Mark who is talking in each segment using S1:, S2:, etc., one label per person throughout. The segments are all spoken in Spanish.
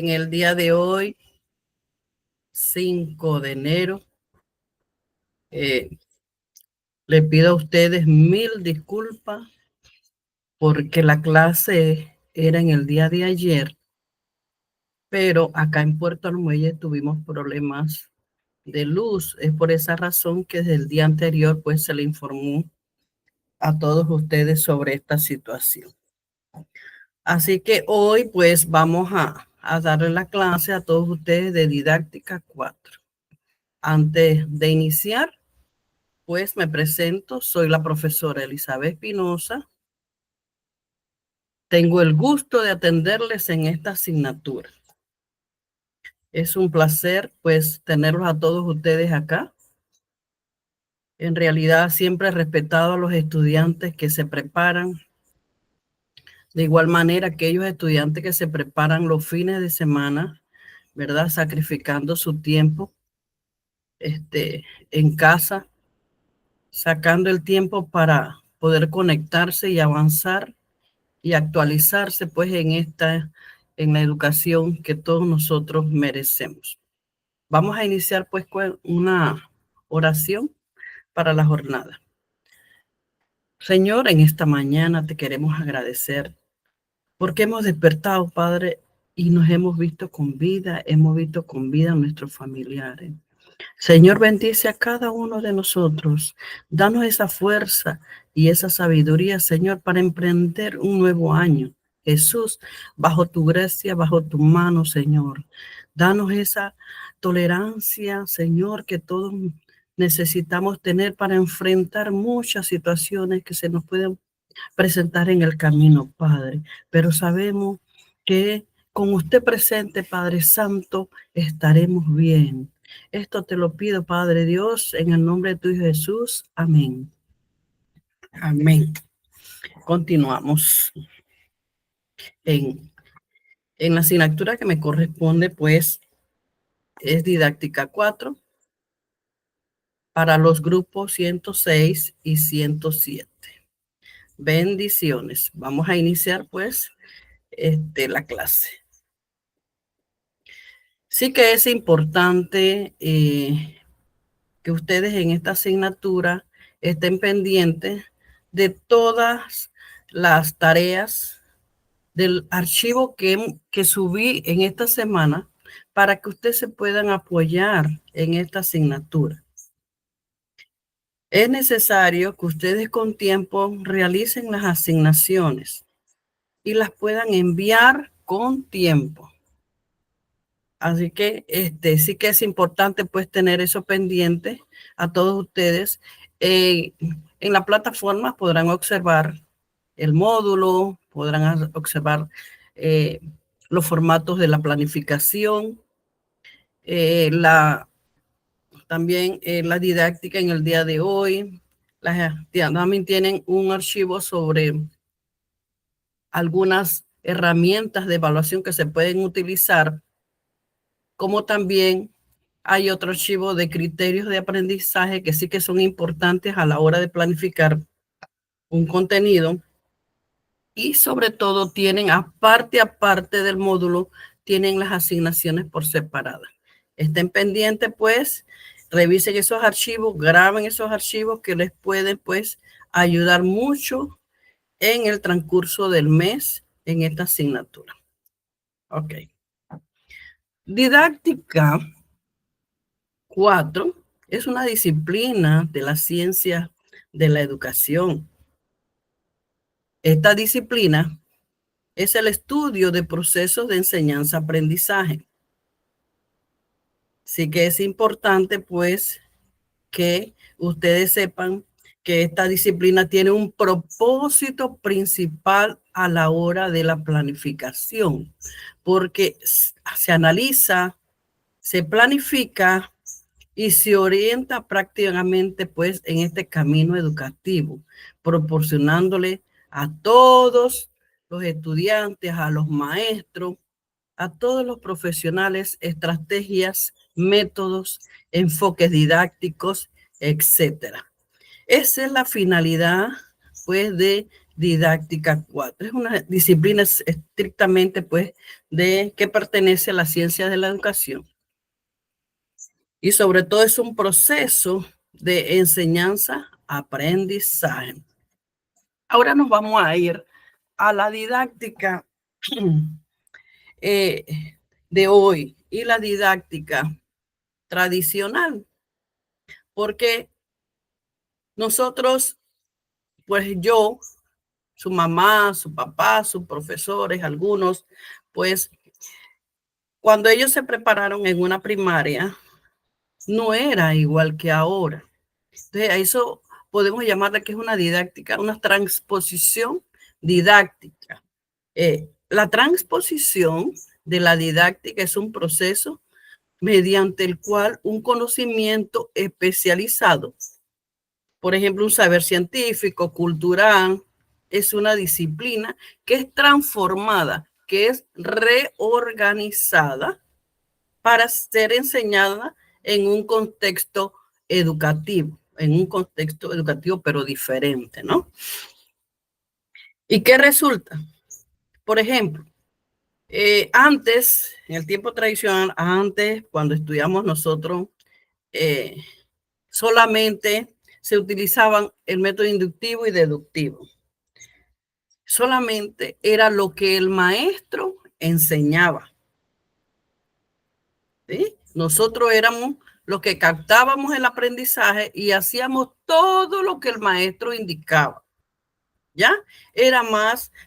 S1: En el día de hoy, 5 de enero, le pido a ustedes 1000 disculpas porque la clase era en el día de ayer, pero acá en Puerto Armuelle tuvimos problemas de luz. Es por esa razón que desde el día anterior pues se le informó a todos ustedes sobre esta situación. Así que hoy pues vamos a darle la clase a todos ustedes de didáctica 4. Antes de iniciar, pues me presento, soy la profesora Elizabeth Espinosa. Tengo el gusto de atenderles en esta asignatura. Es un placer pues tenerlos a todos ustedes acá. En realidad siempre he respetado a los estudiantes que se preparan. De igual manera, aquellos estudiantes que se preparan los fines de semana, ¿verdad? Sacrificando su tiempo en casa, sacando el tiempo para poder conectarse y avanzar y actualizarse pues en la educación que todos nosotros merecemos. Vamos a iniciar pues con una oración para la jornada. Señor, en esta mañana te queremos agradecer porque hemos despertado, Padre, y nos hemos visto con vida a nuestros familiares. Señor, bendice a cada uno de nosotros. Danos esa fuerza y esa sabiduría, Señor, para emprender un nuevo año. Jesús, bajo tu gracia, bajo tu mano, Señor. Danos esa tolerancia, Señor, que todos necesitamos tener para enfrentar muchas situaciones que se nos pueden presentar en el camino, Padre. Pero sabemos que con usted presente, Padre Santo, estaremos bien. Esto te lo pido, Padre Dios, en el nombre de tu Hijo Jesús. Amén. Amén. Continuamos en la asignatura que me corresponde, pues, es didáctica 4 para los grupos 106 y 107. Bendiciones. Vamos a iniciar, pues, la clase. Sí que es importante que ustedes en esta asignatura estén pendientes de todas las tareas del archivo que subí en esta semana para que ustedes se puedan apoyar en esta asignatura. Es necesario que ustedes con tiempo realicen las asignaciones y las puedan enviar con tiempo. Así que sí que es importante pues tener eso pendiente a todos ustedes. En la plataforma podrán observar el módulo, podrán observar los formatos de la planificación, también la didáctica en el día de hoy. También tienen un archivo sobre algunas herramientas de evaluación que se pueden utilizar, como también hay otro archivo de criterios de aprendizaje que sí que son importantes a la hora de planificar un contenido. Y sobre todo tienen, aparte del módulo, tienen las asignaciones por separada. Estén pendientes, pues, revisen esos archivos, graben esos archivos que les pueden, pues, ayudar mucho en el transcurso del mes en esta asignatura. Ok. Didáctica 4 es una disciplina de la ciencia de la educación. Esta disciplina es el estudio de procesos de enseñanza-aprendizaje. Sí que es importante, pues, que ustedes sepan que esta disciplina tiene un propósito principal a la hora de la planificación, porque se analiza, se planifica y se orienta prácticamente pues en este camino educativo, proporcionándole a todos los estudiantes, a los maestros, a todos los profesionales, estrategias, métodos, enfoques didácticos, etcétera. Esa es la finalidad pues de didáctica 4. Es una disciplina estrictamente, pues, de que pertenece a la ciencia de la educación. Y sobre todo es un proceso de enseñanza-aprendizaje. Ahora nos vamos a ir a la didáctica de hoy y la didáctica tradicional, porque nosotros, pues yo, su mamá, su papá, sus profesores, algunos, pues cuando ellos se prepararon en una primaria, no era igual que ahora. Entonces, a eso podemos llamarle que es una didáctica, una transposición didáctica. La transposición de la didáctica es un proceso mediante el cual un conocimiento especializado, por ejemplo, un saber científico, cultural, es una disciplina que es transformada, que es reorganizada para ser enseñada en un contexto educativo, pero diferente, ¿no? ¿Y qué resulta? Por ejemplo, antes, en el tiempo tradicional, antes, cuando estudiamos nosotros, solamente se utilizaban el método inductivo y deductivo. Solamente era lo que el maestro enseñaba. ¿Sí? Nosotros éramos los que captábamos el aprendizaje y hacíamos todo lo que el maestro indicaba. ¿Ya?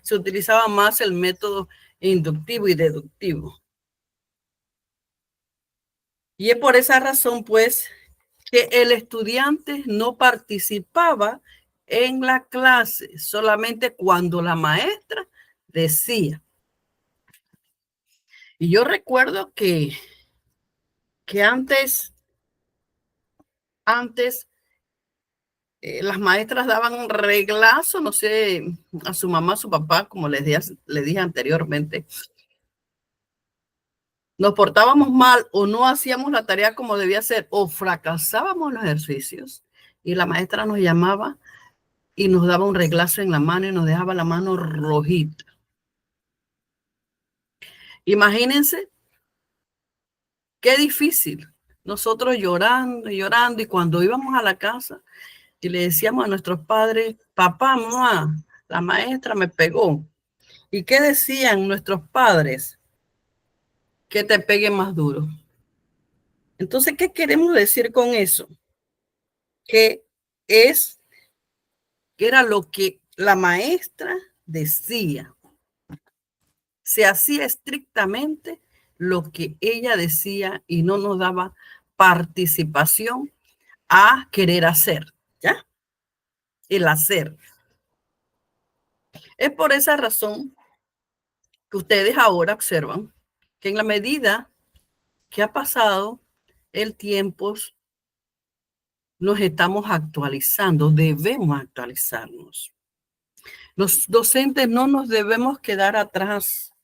S1: Se utilizaba más el método inductivo y deductivo. Y es por esa razón, pues, que el estudiante no participaba en la clase, solamente cuando la maestra decía. Y yo recuerdo que antes las maestras daban un reglazo, no sé, a su mamá, a su papá, como les dije anteriormente. Nos portábamos mal o no hacíamos la tarea como debía ser o fracasábamos los ejercicios y la maestra nos llamaba y nos daba un reglazo en la mano y nos dejaba la mano rojita. Imagínense qué difícil. Nosotros llorando y llorando y cuando íbamos a la casa y le decíamos a nuestros padres, papá, mamá, la maestra me pegó. ¿Y qué decían nuestros padres? Que te pegue más duro. Entonces, ¿qué queremos decir con eso? Que era lo que la maestra decía. Se hacía estrictamente lo que ella decía y no nos daba participación a querer hacer, ¿ya? El hacer. Es por esa razón que ustedes ahora observan que en la medida que ha pasado el tiempo, nos estamos actualizando, debemos actualizarnos. Los docentes no nos debemos quedar atrás,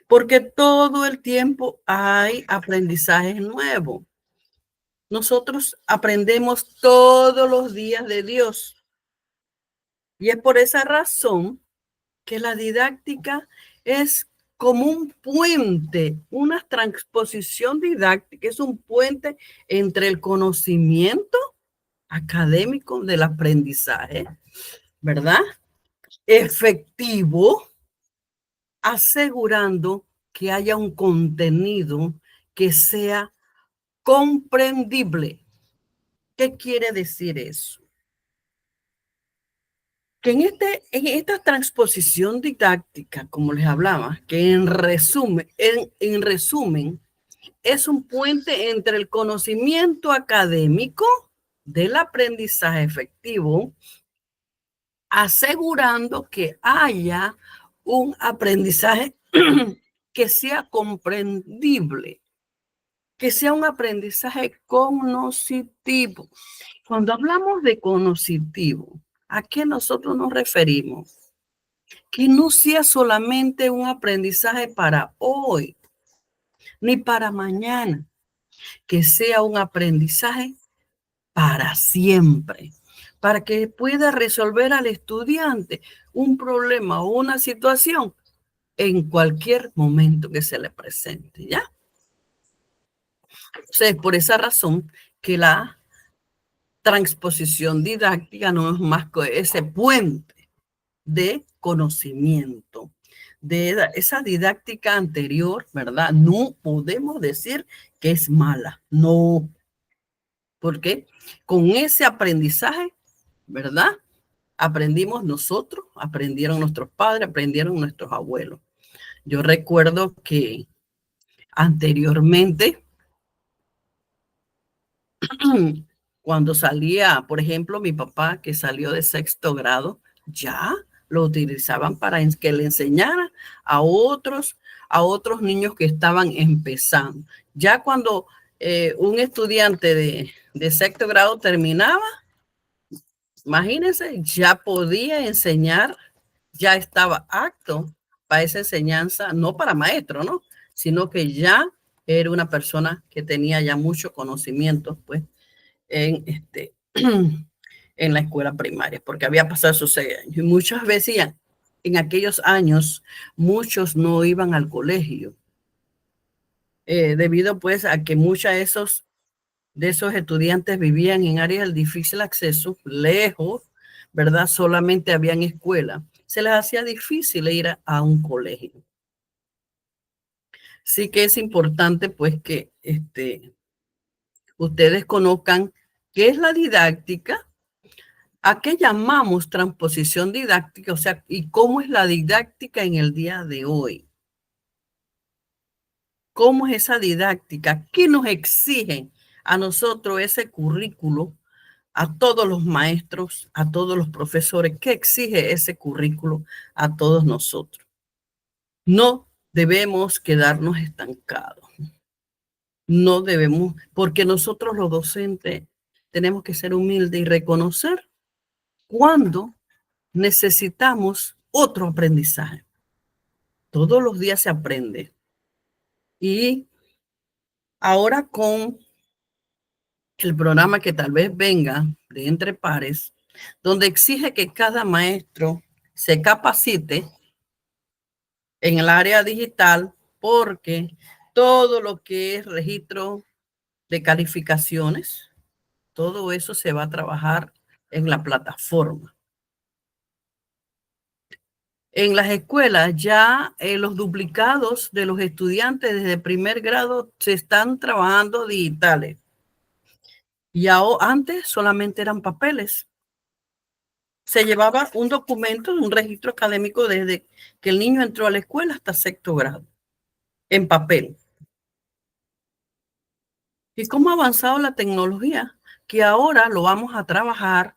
S1: porque todo el tiempo hay aprendizajes nuevos. Nosotros aprendemos todos los días de Dios. Y es por esa razón que la didáctica es como un puente, una transposición didáctica, es un puente entre el conocimiento académico del aprendizaje, ¿verdad? Efectivo, asegurando que haya un contenido que sea comprendible. ¿Qué quiere decir eso? Que en esta transposición didáctica, como les hablaba, que en resumen es un puente entre el conocimiento académico del aprendizaje efectivo, asegurando que haya un aprendizaje que sea comprendible, que sea un aprendizaje cognitivo. Cuando hablamos de cognitivo, ¿a qué nosotros nos referimos? Que no sea solamente un aprendizaje para hoy, ni para mañana, que sea un aprendizaje para siempre. para que pueda resolver al estudiante un problema o una situación en cualquier momento que se le presente, ¿ya? Entonces, por esa razón que la transposición didáctica no es más que ese puente de conocimiento. De esa didáctica anterior, ¿verdad? No podemos decir que es mala, no, porque con ese aprendizaje, ¿verdad? Aprendimos nosotros, aprendieron nuestros padres, aprendieron nuestros abuelos. Yo recuerdo que anteriormente, cuando salía, por ejemplo, mi papá que salió de sexto grado, ya lo utilizaban para que le enseñara a otros niños que estaban empezando. Ya cuando un estudiante de sexto grado terminaba, imagínense, ya podía enseñar, ya estaba apto para esa enseñanza, no para maestro, ¿no? Sino que ya era una persona que tenía ya mucho conocimiento, pues, en, en la escuela primaria, porque había pasado sus 6 años. Y muchas veces en aquellos años, muchos no iban al colegio, debido pues a que muchos de esos estudiantes vivían en áreas de difícil acceso, lejos, ¿verdad? Solamente habían escuela. Se les hacía difícil ir a un colegio. Sí que es importante pues que ustedes conozcan qué es la didáctica, a qué llamamos transposición didáctica, o sea, y cómo es la didáctica en el día de hoy. ¿Cómo es esa didáctica? ¿Qué nos exige a nosotros ese currículo? A todos los maestros, a todos los profesores, ¿qué exige ese currículo a todos nosotros? No debemos quedarnos estancados. No debemos, porque nosotros los docentes tenemos que ser humildes y reconocer cuando necesitamos otro aprendizaje. Todos los días se aprende. Y ahora con el programa que tal vez venga de Entre Pares, donde exige que cada maestro se capacite en el área digital, porque todo lo que es registro de calificaciones, todo eso se va a trabajar en la plataforma. En las escuelas ya los duplicados de los estudiantes desde primer grado se están trabajando digitales. Y antes solamente eran papeles. Se llevaba un documento, un registro académico desde que el niño entró a la escuela hasta sexto grado, en papel. ¿Y cómo ha avanzado la tecnología? Que ahora lo vamos a trabajar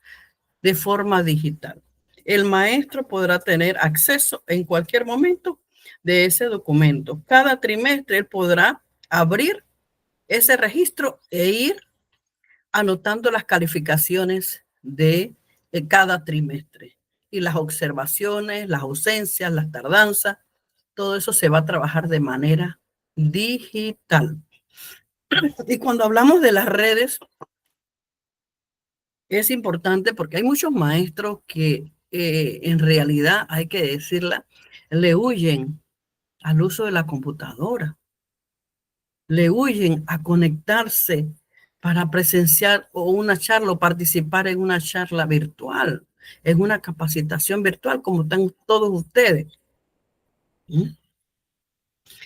S1: de forma digital. El maestro podrá tener acceso en cualquier momento de ese documento. Cada trimestre él podrá abrir ese registro e ir anotando las calificaciones de cada trimestre y las observaciones, las ausencias, las tardanzas, todo eso se va a trabajar de manera digital. Y cuando hablamos de las redes, es importante porque hay muchos maestros que en realidad, hay que decirla, le huyen al uso de la computadora, le huyen a conectarse para presenciar o una charla o participar en una charla virtual, en una capacitación virtual como están todos ustedes. ¿Mm?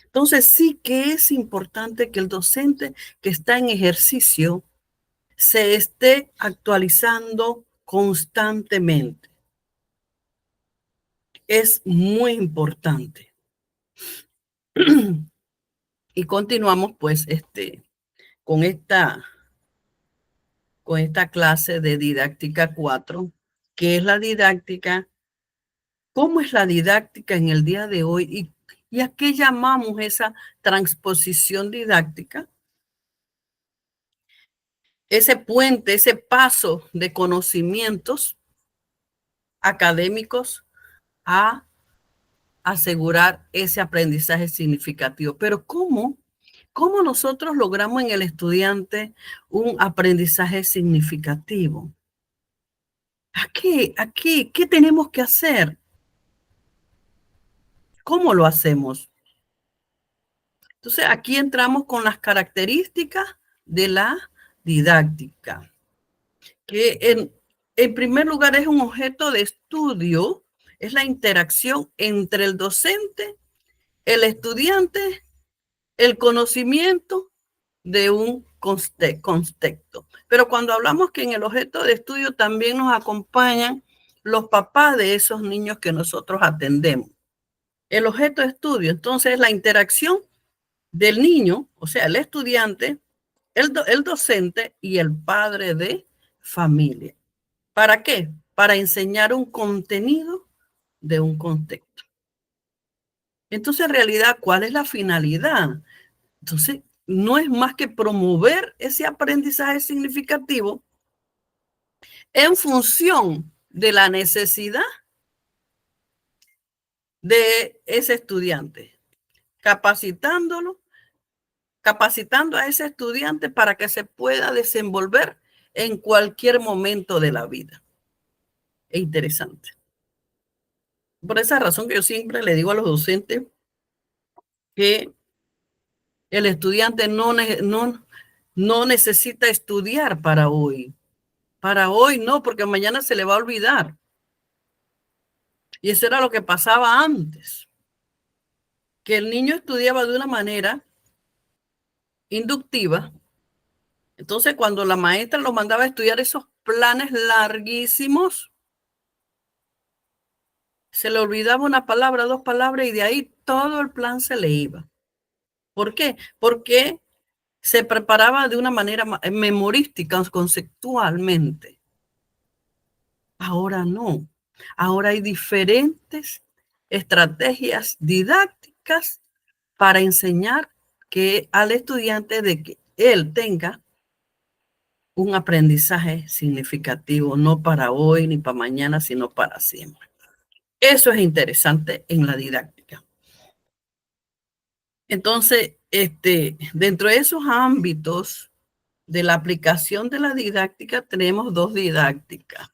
S1: Entonces sí que es importante que el docente que está en ejercicio se esté actualizando constantemente. Es muy importante. Y continuamos pues con con esta clase de didáctica 4, que es la didáctica, cómo es la didáctica en el día de hoy y a qué llamamos esa transposición didáctica, ese puente, ese paso de conocimientos académicos a asegurar ese aprendizaje significativo. Pero ¿cómo nosotros logramos en el estudiante un aprendizaje significativo? Aquí, ¿qué tenemos que hacer? ¿Cómo lo hacemos? Entonces, aquí entramos con las características de la didáctica, que en primer lugar es un objeto de estudio, es la interacción entre el docente, el estudiante, el conocimiento de un contexto. Pero cuando hablamos que en el objeto de estudio también nos acompañan los papás de esos niños que nosotros atendemos. El objeto de estudio, entonces, es la interacción del niño, o sea, el estudiante, el docente y el padre de familia. ¿Para qué? Para enseñar un contenido de un contexto. Entonces, en realidad, ¿cuál es la finalidad? Entonces, no es más que promover ese aprendizaje significativo en función de la necesidad de ese estudiante, capacitándolo, capacitando a ese estudiante para que se pueda desenvolver en cualquier momento de la vida. Es interesante. Por esa razón que yo siempre le digo a los docentes que el estudiante no necesita estudiar para hoy. Para hoy no, porque mañana se le va a olvidar. Y eso era lo que pasaba antes, que el niño estudiaba de una manera inductiva. Entonces, cuando la maestra lo mandaba a estudiar esos planes larguísimos, se le olvidaba una palabra, dos palabras, y de ahí todo el plan se le iba. ¿Por qué? Porque se preparaba de una manera memorística, conceptualmente. Ahora no. Ahora hay diferentes estrategias didácticas para enseñar que al estudiante de que él tenga un aprendizaje significativo, no para hoy ni para mañana, sino para siempre. Eso es interesante en la didáctica. Entonces, dentro de esos ámbitos de la aplicación de la didáctica, tenemos dos didácticas,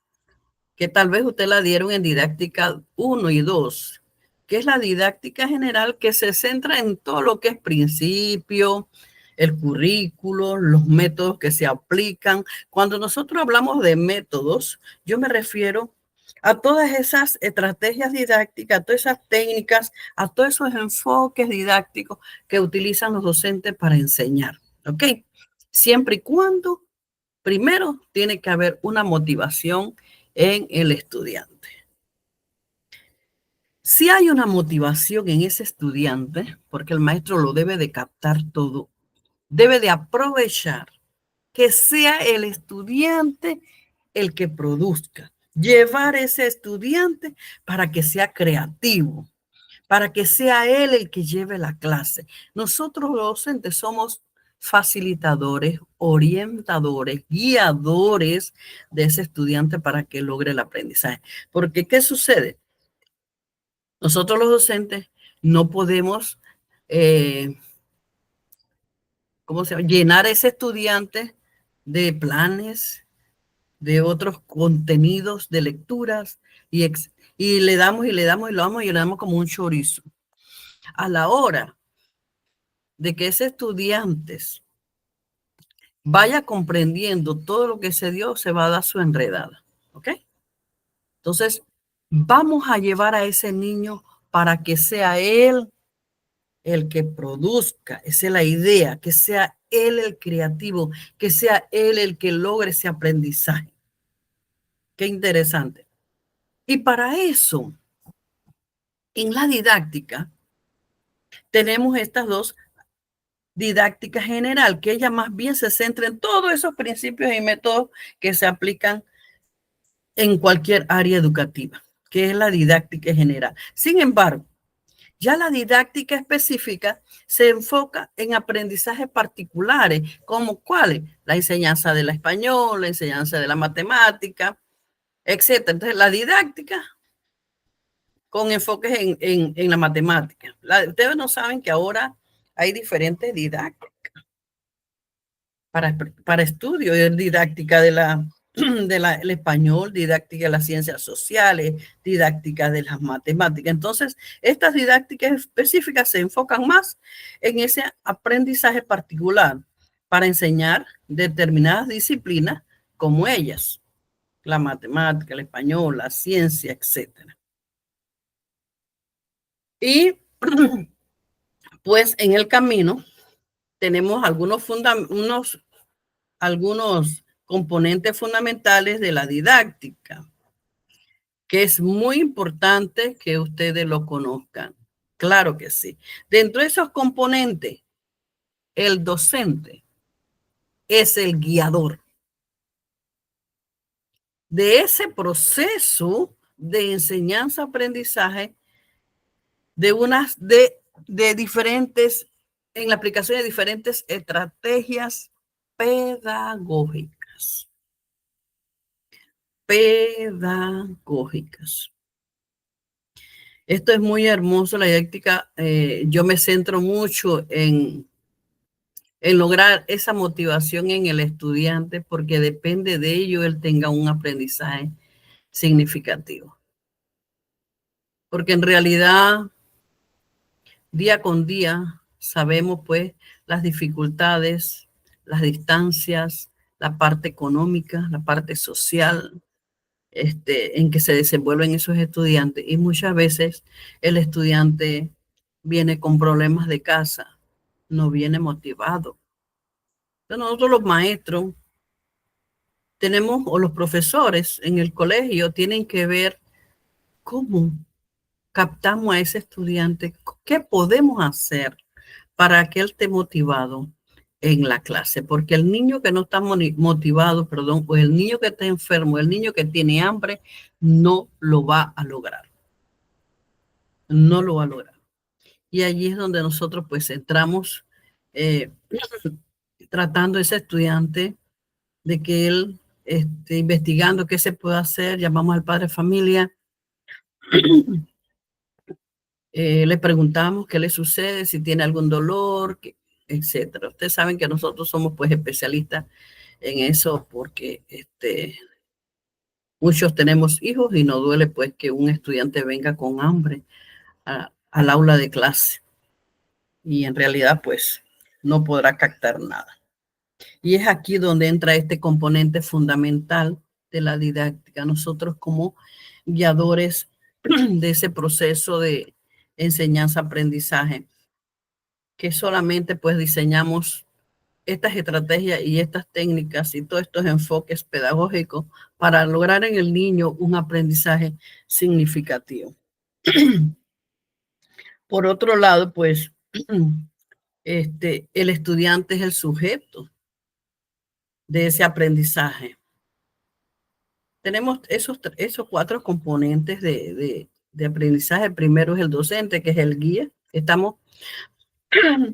S1: que tal vez usted la dieron en didáctica 1 y 2, que es la didáctica general, que se centra en todo lo que es principio, el currículo, los métodos que se aplican. Cuando nosotros hablamos de métodos, yo me refiero a todas esas estrategias didácticas, a todas esas técnicas, a todos esos enfoques didácticos que utilizan los docentes para enseñar. ¿Ok? Siempre y cuando, primero, tiene que haber una motivación en el estudiante. Si hay una motivación en ese estudiante, porque el maestro lo debe de captar todo, debe de aprovechar que sea el estudiante el que produzca, llevar ese estudiante para que sea creativo, para que sea él el que lleve la clase. Nosotros los docentes somos facilitadores, orientadores, guiadores de ese estudiante para que logre el aprendizaje. Porque, ¿qué sucede? Nosotros los docentes no podemos, ¿cómo se llama?, llenar a ese estudiante de planes, de otros contenidos, de lecturas, y le damos y le damos y le damos y le damos como un chorizo. A la hora de que ese estudiante vaya comprendiendo todo lo que se dio, se va a dar su enredada. ¿Ok? Entonces, vamos a llevar a ese niño para que sea él el que produzca, esa es la idea, que sea él el creativo, que sea él el que logre ese aprendizaje. Qué interesante. Y para eso, en la didáctica, tenemos estas dos didácticas general, que ella más bien se centra en todos esos principios y métodos que se aplican en cualquier área educativa, que es la didáctica general. Sin embargo, ya la didáctica específica se enfoca en aprendizajes particulares, como cuáles, la enseñanza del español, la enseñanza de la matemática, etcétera. Entonces, la didáctica con enfoques en la matemática. Ustedes no saben que ahora hay diferentes didácticas para estudio, didáctica de la del español, didáctica de las ciencias sociales, didáctica de las matemáticas. Entonces, estas didácticas específicas se enfocan más en ese aprendizaje particular para enseñar determinadas disciplinas como ellas, la matemática, el español, la ciencia, etcétera. Y pues en el camino tenemos algunos componentes fundamentales de la didáctica, que es muy importante que ustedes lo conozcan. Claro que sí. Dentro de esos componentes, el docente es el guiador de ese proceso de enseñanza-aprendizaje de diferentes, en la aplicación de diferentes estrategias pedagógicas. Pedagógicas. Esto es muy hermoso, la didáctica. Yo me centro mucho en lograr esa motivación en el estudiante porque depende de ello él tenga un aprendizaje significativo. Porque en realidad, día con día, sabemos pues las dificultades, las distancias, la parte económica, la parte social, en que se desenvuelven esos estudiantes. Y muchas veces el estudiante viene con problemas de casa, no viene motivado. Entonces nosotros los maestros tenemos, o los profesores en el colegio, tienen que ver cómo captamos a ese estudiante, qué podemos hacer para que él esté motivado en la clase, porque el niño que no está motivado, perdón, o el niño que está enfermo, el niño que tiene hambre, no lo va a lograr. No lo va a lograr. Y allí es donde nosotros pues entramos tratando a ese estudiante de que él investigando qué se puede hacer, llamamos al padre de familia, le preguntamos qué le sucede, si tiene algún dolor, etcétera. Ustedes saben que nosotros somos pues especialistas en eso porque muchos tenemos hijos y no duele pues que un estudiante venga con hambre al aula de clase y en realidad pues no podrá captar nada. Y es aquí donde entra este componente fundamental de la didáctica. Nosotros como guiadores de ese proceso de enseñanza-aprendizaje, que solamente pues diseñamos estas estrategias y estas técnicas y todos estos enfoques pedagógicos para lograr en el niño un aprendizaje significativo. Por otro lado, pues el estudiante es el sujeto de ese aprendizaje. Tenemos esos 4 componentes de aprendizaje. Primero es el docente, que es el guía.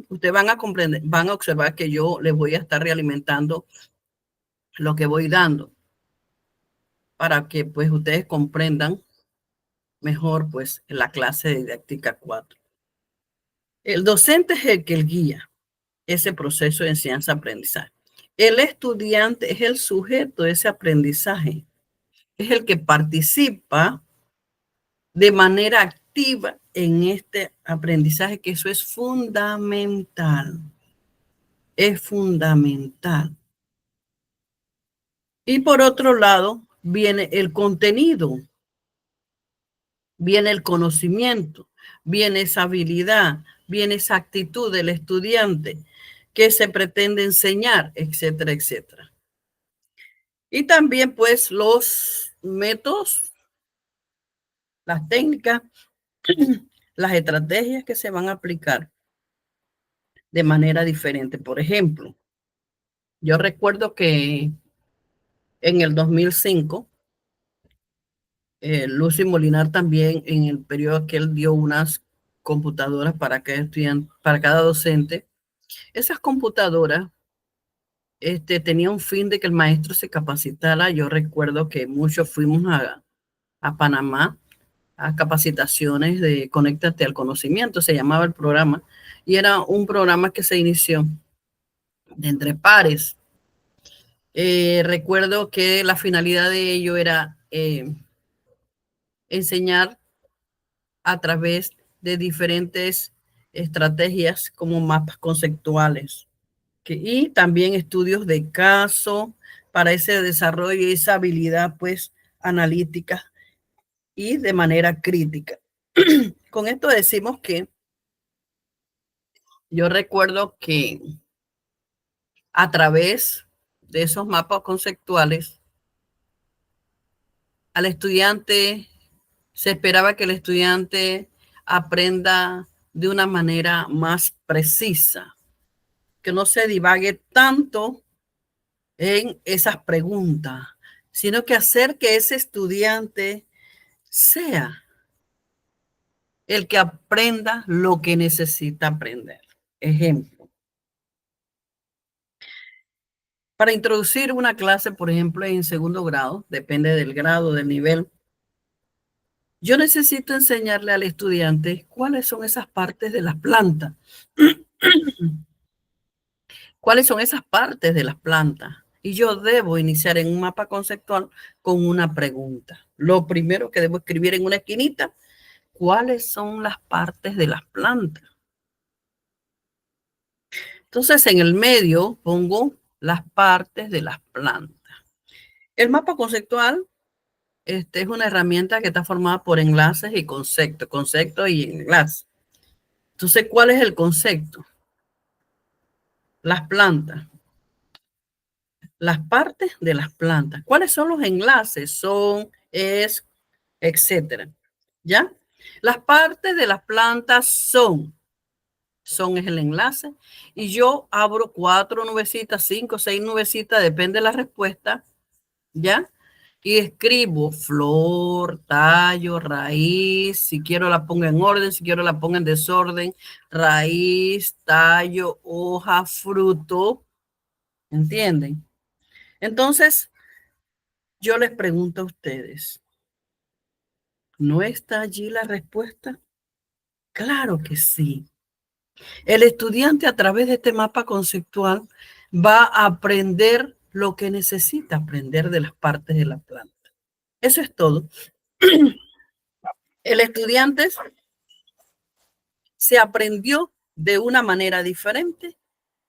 S1: Ustedes van a comprender, van a observar que yo les voy a estar realimentando lo que voy dando para que pues ustedes comprendan mejor pues la clase de didáctica 4. El docente es el que guía ese proceso de enseñanza-aprendizaje. El estudiante es el sujeto de ese aprendizaje, es el que participa de manera activa en este aprendizaje, que eso es fundamental. Es fundamental. Y por otro lado, viene el contenido, viene el conocimiento, viene esa habilidad, viene esa actitud del estudiante que se pretende enseñar, etcétera, etcétera. Y también pues los métodos, las técnicas, las estrategias que se van a aplicar de manera diferente. Por ejemplo, yo recuerdo que en el 2005, Lucy Molinar también en el periodo que él dio unas computadoras para cada estudiante, para cada docente. Esas computadoras tenían un fin de que el maestro se capacitara. Yo recuerdo que muchos fuimos a Panamá a capacitaciones de Conéctate al Conocimiento, se llamaba el programa, y era un programa que se inició de entre pares Recuerdo que la finalidad de ello era enseñar a través de diferentes estrategias como mapas conceptuales y también estudios de caso para ese desarrollo y esa habilidad pues analítica y de manera crítica. Con esto decimos que yo recuerdo que a través de esos mapas conceptuales al estudiante se esperaba que el estudiante aprenda de una manera más precisa, que no se divague tanto en esas preguntas, sino que hacer que ese estudiante sea el que aprenda lo que necesita aprender. Ejemplo, para introducir una clase, por ejemplo, en segundo grado, depende del grado, del nivel, yo necesito enseñarle al estudiante cuáles son esas partes de las plantas. ¿Cuáles son esas partes de las plantas? Y yo debo iniciar en un mapa conceptual con una pregunta. Lo primero que debo escribir en una esquinita, ¿cuáles son las partes de las plantas? Entonces, en el medio pongo las partes de las plantas. El mapa conceptual es una herramienta que está formada por enlaces y conceptos, concepto y enlace. Entonces, ¿cuál es el concepto? Las plantas, las partes de las plantas. ¿Cuáles son los enlaces? Son, es, etcétera. ¿Ya? Las partes de las plantas son es el enlace. Y yo abro 4 nubecitas, 5, 6 nubecitas, depende de la respuesta. ¿Ya? Y escribo flor, tallo, raíz, si quiero la pongo en orden, si quiero la pongo en desorden, raíz, tallo, hoja, fruto, ¿entienden? Entonces, yo les pregunto a ustedes, ¿no está allí la respuesta? Claro que sí. El estudiante a través de este mapa conceptual va a aprender lo que necesita aprender de las partes de la planta. Eso es todo. El estudiante se aprendió de una manera diferente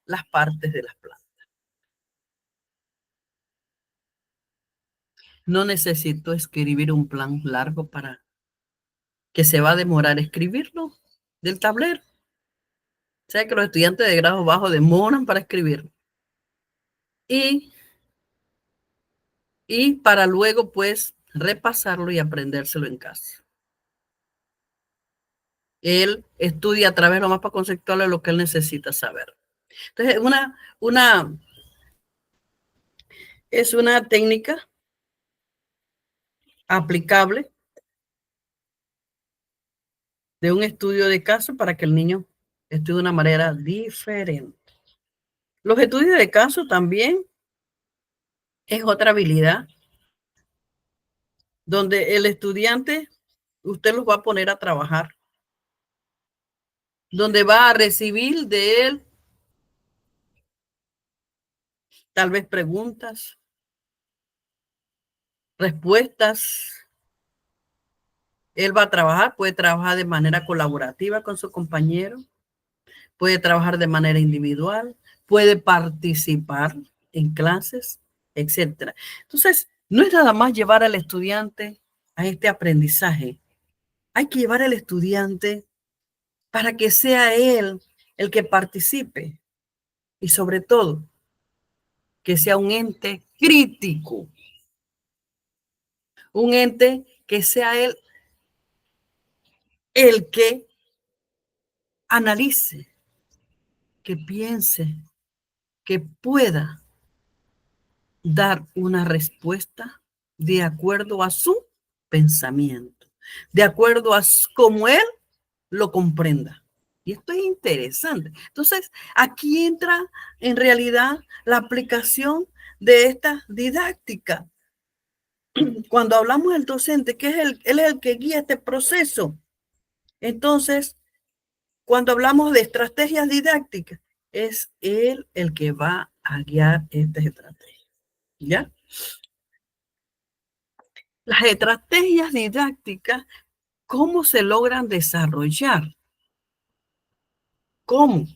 S1: las partes de las plantas. No necesito escribir un plan largo para que se va a demorar escribirlo del tablero. O sea que los estudiantes de grado bajo demoran para escribirlo. Y para luego, pues, repasarlo y aprendérselo en casa. Él estudia a través de los mapas conceptuales lo que él necesita saber. Entonces, es una técnica aplicable de un estudio de caso para que el niño estudie de una manera diferente. Los estudios de caso también es otra habilidad donde el estudiante, usted los va a poner a trabajar, donde va a recibir de él tal vez preguntas, respuestas. Él va a trabajar, puede trabajar de manera colaborativa con su compañero, puede trabajar de manera individual, puede participar en clases, etcétera. Entonces, no es nada más llevar al estudiante a este aprendizaje. Hay que llevar al estudiante para que sea él el que participe y sobre todo que sea un ente crítico, un ente que sea él el que analice, que piense, que pueda dar una respuesta de acuerdo a su pensamiento, de acuerdo a cómo él lo comprenda. Y esto es interesante. Entonces, aquí entra en realidad la aplicación de esta didáctica. Cuando hablamos del docente, que es él es el que guía este proceso. Entonces, cuando hablamos de estrategias didácticas, es él el que va a guiar estas estrategias. ¿ya? Las estrategias didácticas, ¿cómo se logran desarrollar? ¿Cómo?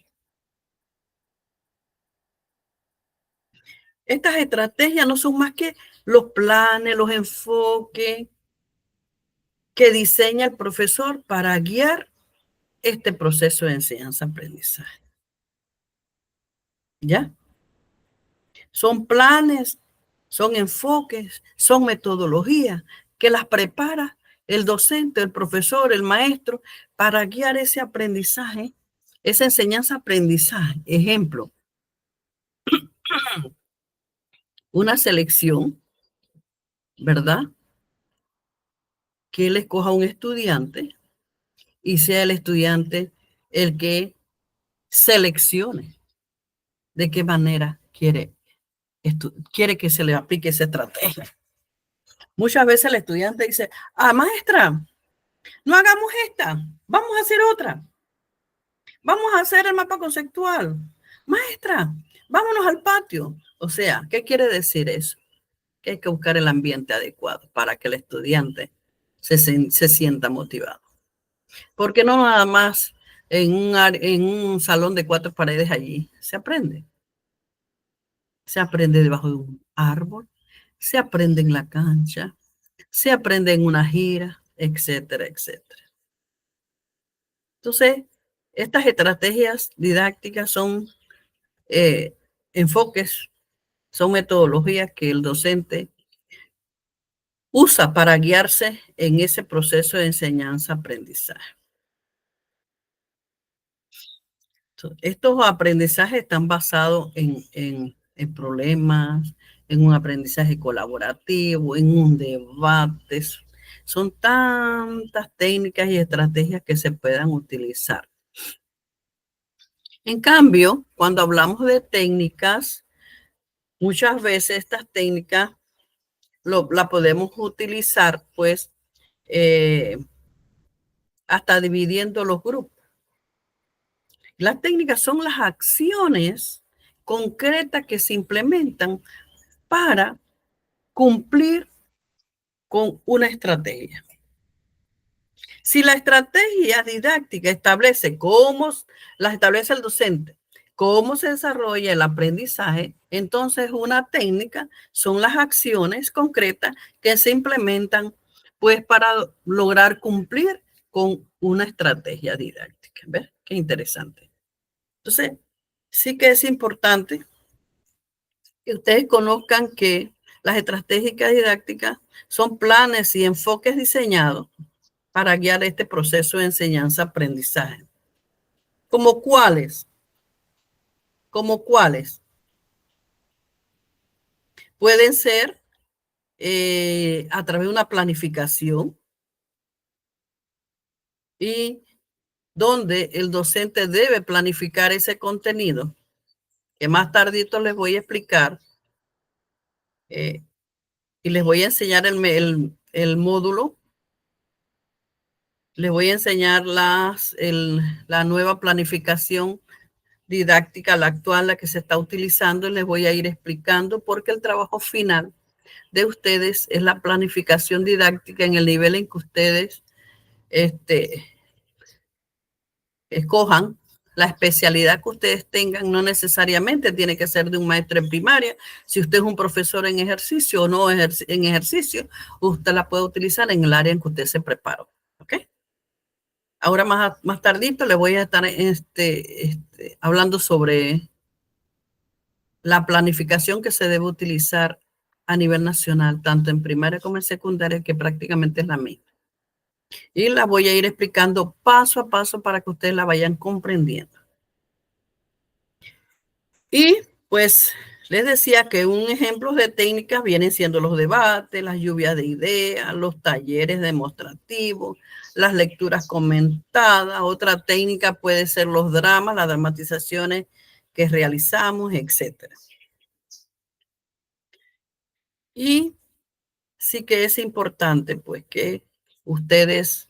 S1: Estas estrategias no son más que los planes, los enfoques que diseña el profesor para guiar este proceso de enseñanza-aprendizaje. ¿Ya? Son planes, son enfoques, son metodologías que las prepara el docente, el profesor, el maestro para guiar ese aprendizaje, esa enseñanza-aprendizaje. Ejemplo, una selección, ¿verdad? Que él escoja un estudiante y sea el estudiante el que seleccione de qué manera quiere que se le aplique esa estrategia. Muchas veces el estudiante dice, maestra, no hagamos esta, vamos a hacer otra. Vamos a hacer el mapa conceptual. Maestra, vámonos al patio. O sea, ¿qué quiere decir eso? Que hay que buscar el ambiente adecuado para que el estudiante se sienta motivado. Porque no nada más en un salón de 4 paredes allí se aprende. Se aprende debajo de un árbol, se aprende en la cancha, se aprende en una gira, etcétera, etcétera. Entonces, estas estrategias didácticas son eh, enfoques, son metodologías que el docente usa para guiarse en ese proceso de enseñanza-aprendizaje. Estos aprendizajes están basados en problemas, en un aprendizaje colaborativo, en un debate. Son tantas técnicas y estrategias que se puedan utilizar. En cambio, cuando hablamos de técnicas, muchas veces estas técnicas la podemos utilizar, pues, hasta dividiendo los grupos. Las técnicas son las acciones concretas que se implementan para cumplir con una estrategia. Si la estrategia didáctica la establece el docente, cómo se desarrolla el aprendizaje, entonces una técnica son las acciones concretas que se implementan pues para lograr cumplir con una estrategia didáctica. ¿Ves? Qué interesante. Entonces, sí que es importante que ustedes conozcan que las estrategias didácticas son planes y enfoques diseñados para guiar este proceso de enseñanza-aprendizaje. ¿Como cuáles? ¿Como cuáles? Pueden ser a través de una planificación y donde el docente debe planificar ese contenido, que más tardito les voy a explicar y les voy a enseñar el módulo. Les voy a enseñar la nueva planificación didáctica, la actual, la que se está utilizando, y les voy a ir explicando porque el trabajo final de ustedes es la planificación didáctica en el nivel en que ustedes escojan la especialidad que ustedes tengan. No necesariamente tiene que ser de un maestro en primaria. Si usted es un profesor en ejercicio o no en ejercicio, usted la puede utilizar en el área en que usted se preparó. ¿Ok? Ahora más tardito les voy a estar hablando sobre la planificación que se debe utilizar a nivel nacional, tanto en primaria como en secundaria, que prácticamente es la misma. Y la voy a ir explicando paso a paso para que ustedes la vayan comprendiendo. Y pues les decía que un ejemplo de técnicas vienen siendo los debates, las lluvias de ideas, los talleres demostrativos, las lecturas comentadas. Otra técnica puede ser los dramas, las dramatizaciones que realizamos, etcétera. Y sí que es importante pues que ustedes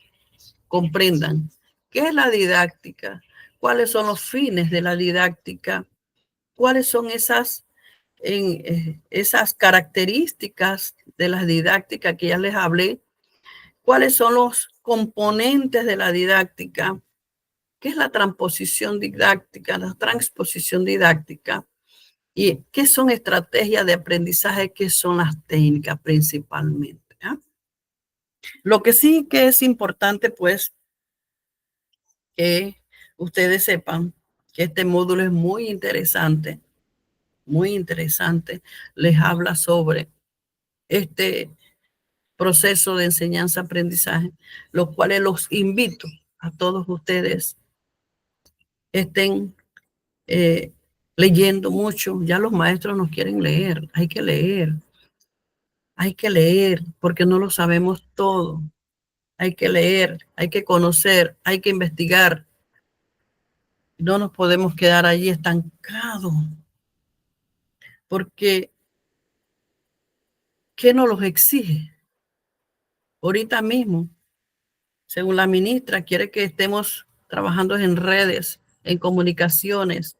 S1: comprendan qué es la didáctica, cuáles son los fines de la didáctica, cuáles son esas en esas características de la didáctica que ya les hablé, cuáles son los componentes de la didáctica, qué es la transposición didáctica, la transposición didáctica, y qué son estrategias de aprendizaje, qué son las técnicas principalmente. Lo que sí que es importante, pues, que ustedes sepan que este módulo es muy interesante, muy interesante. Les habla sobre este proceso de enseñanza-aprendizaje, los cuales los invito a todos ustedes estén leyendo mucho. Ya los maestros nos quieren leer, hay que leer, porque no lo sabemos todo. Hay que leer, hay que conocer, hay que investigar. No nos podemos quedar allí estancados, porque ¿qué nos los exige? Ahorita mismo, según la ministra, quiere que estemos trabajando en redes, en comunicaciones.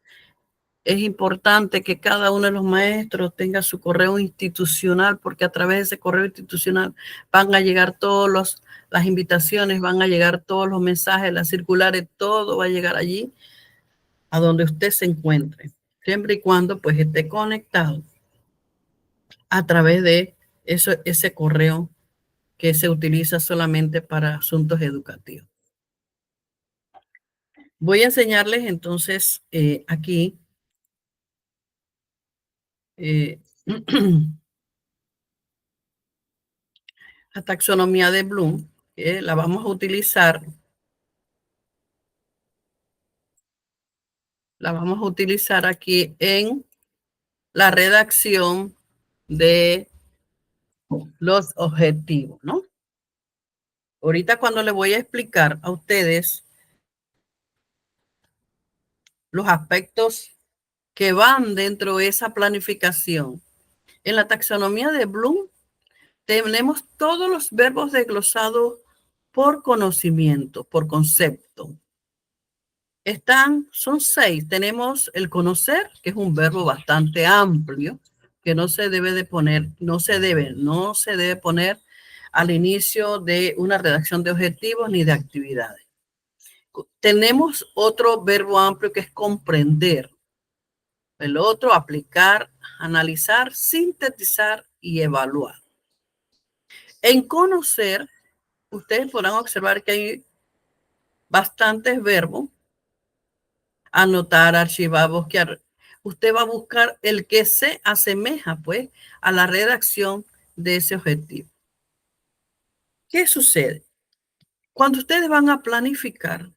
S1: Es importante que cada uno de los maestros tenga su correo institucional, porque a través de ese correo institucional van a llegar las invitaciones, van a llegar todos los mensajes, las circulares, todo va a llegar allí, a donde usted se encuentre, siempre y cuando pues esté conectado a través de ese correo que se utiliza solamente para asuntos educativos. Voy a enseñarles entonces aquí la taxonomía de Bloom, que la vamos a utilizar. La vamos a utilizar aquí en la redacción de los objetivos, ¿no? Ahorita cuando les voy a explicar a ustedes los aspectos que van dentro de esa planificación, en la taxonomía de Bloom tenemos todos los verbos desglosados por conocimiento, por concepto. Son 6. Tenemos el conocer, que es un verbo bastante amplio, que no se debe de poner, no se debe poner al inicio de una redacción de objetivos ni de actividades. Tenemos otro verbo amplio que es comprender. El otro, aplicar, analizar, sintetizar y evaluar. En conocer, ustedes podrán observar que hay bastantes verbos: anotar, archivar, buscar. Usted va a buscar el que se asemeja, pues, a la redacción de ese objetivo. ¿Qué sucede? Cuando ustedes van a planificar,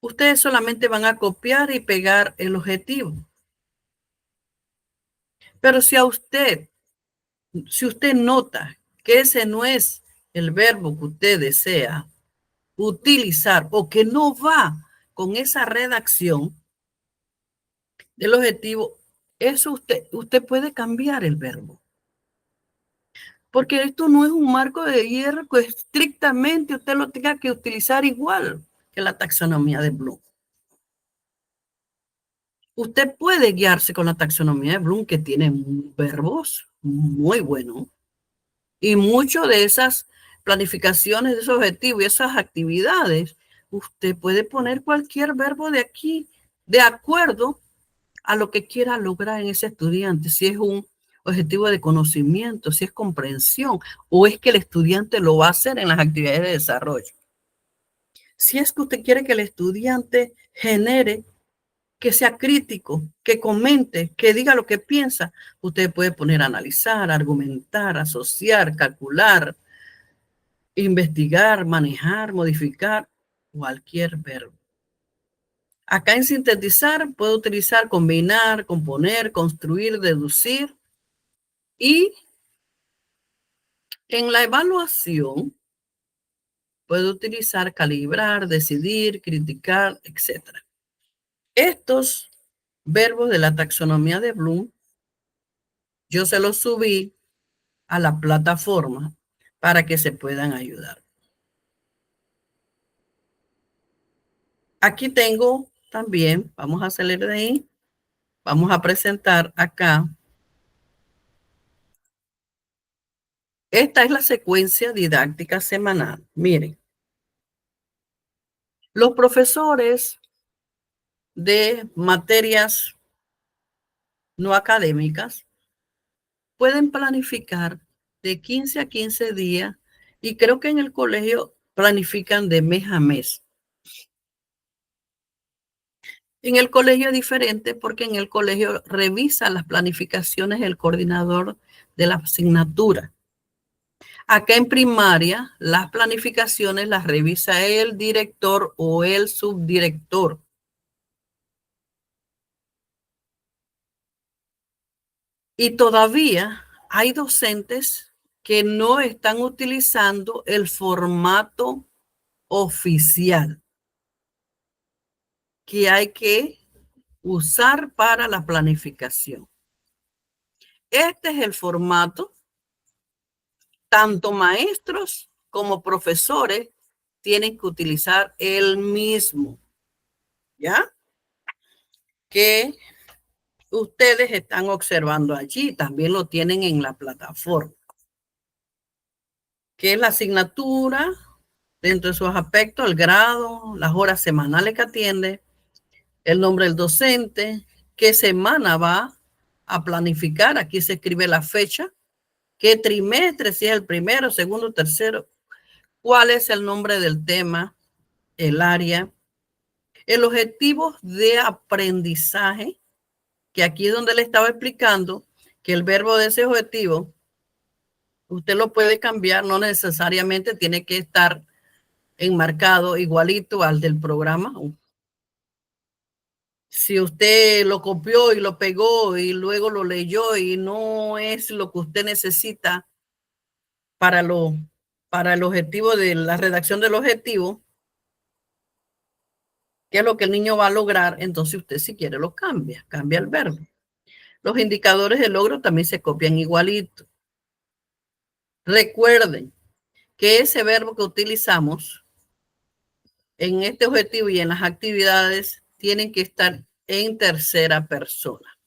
S1: ustedes solamente van a copiar y pegar el objetivo. Pero si usted nota que ese no es el verbo que usted desea utilizar o que no va con esa redacción del objetivo, eso usted puede cambiar el verbo. Porque esto no es un marco de hierro que estrictamente usted lo tenga que utilizar igual que la taxonomía de Bloom. Usted puede guiarse con la taxonomía de Bloom, que tiene verbos muy buenos, y muchas de esas planificaciones, de esos objetivos y esas actividades, usted puede poner cualquier verbo de aquí, de acuerdo a lo que quiera lograr en ese estudiante, si es un objetivo de conocimiento, si es comprensión, o es que el estudiante lo va a hacer en las actividades de desarrollo. Si es que usted quiere que el estudiante genere, que sea crítico, que comente, que diga lo que piensa, usted puede poner analizar, argumentar, asociar, calcular, investigar, manejar, modificar, cualquier verbo. Acá en sintetizar puedo utilizar combinar, componer, construir, deducir. Y en la evaluación puedo utilizar calibrar, decidir, criticar, etc. Estos verbos de la taxonomía de Bloom, yo se los subí a la plataforma para que se puedan ayudar. Aquí tengo también, vamos a salir de ahí, Vamos a presentar acá. Esta es la secuencia didáctica semanal. Miren, los profesores de materias no académicas pueden planificar de 15 a 15 días y creo que en el colegio planifican de mes a mes. En el colegio es diferente porque en el colegio revisa las planificaciones el coordinador de la asignatura. Acá en primaria, las planificaciones las revisa el director o el subdirector. Y todavía hay docentes que no están utilizando el formato oficial que hay que usar para la planificación. Este es el formato. Tanto maestros como profesores tienen que utilizar el mismo, ¿ya? Que ustedes están observando allí, también lo tienen en la plataforma, que es la asignatura, dentro de sus aspectos, el grado, las horas semanales que atiende, el nombre del docente, qué semana va a planificar, aquí se escribe la fecha, qué trimestre, si es el primero, segundo, tercero, cuál es el nombre del tema, el área, el objetivo de aprendizaje, que aquí es donde le estaba explicando que el verbo de ese objetivo, usted lo puede cambiar, no necesariamente tiene que estar enmarcado igualito al del programa. Si usted lo copió y lo pegó y luego lo leyó y no es lo que usted necesita para, para el objetivo de la redacción del objetivo, que es lo que el niño va a lograr, entonces usted si quiere lo cambia, cambia el verbo. Los indicadores de logro también se copian igualito. Recuerden que ese verbo que utilizamos en este objetivo y en las actividades tienen que estar en tercera persona,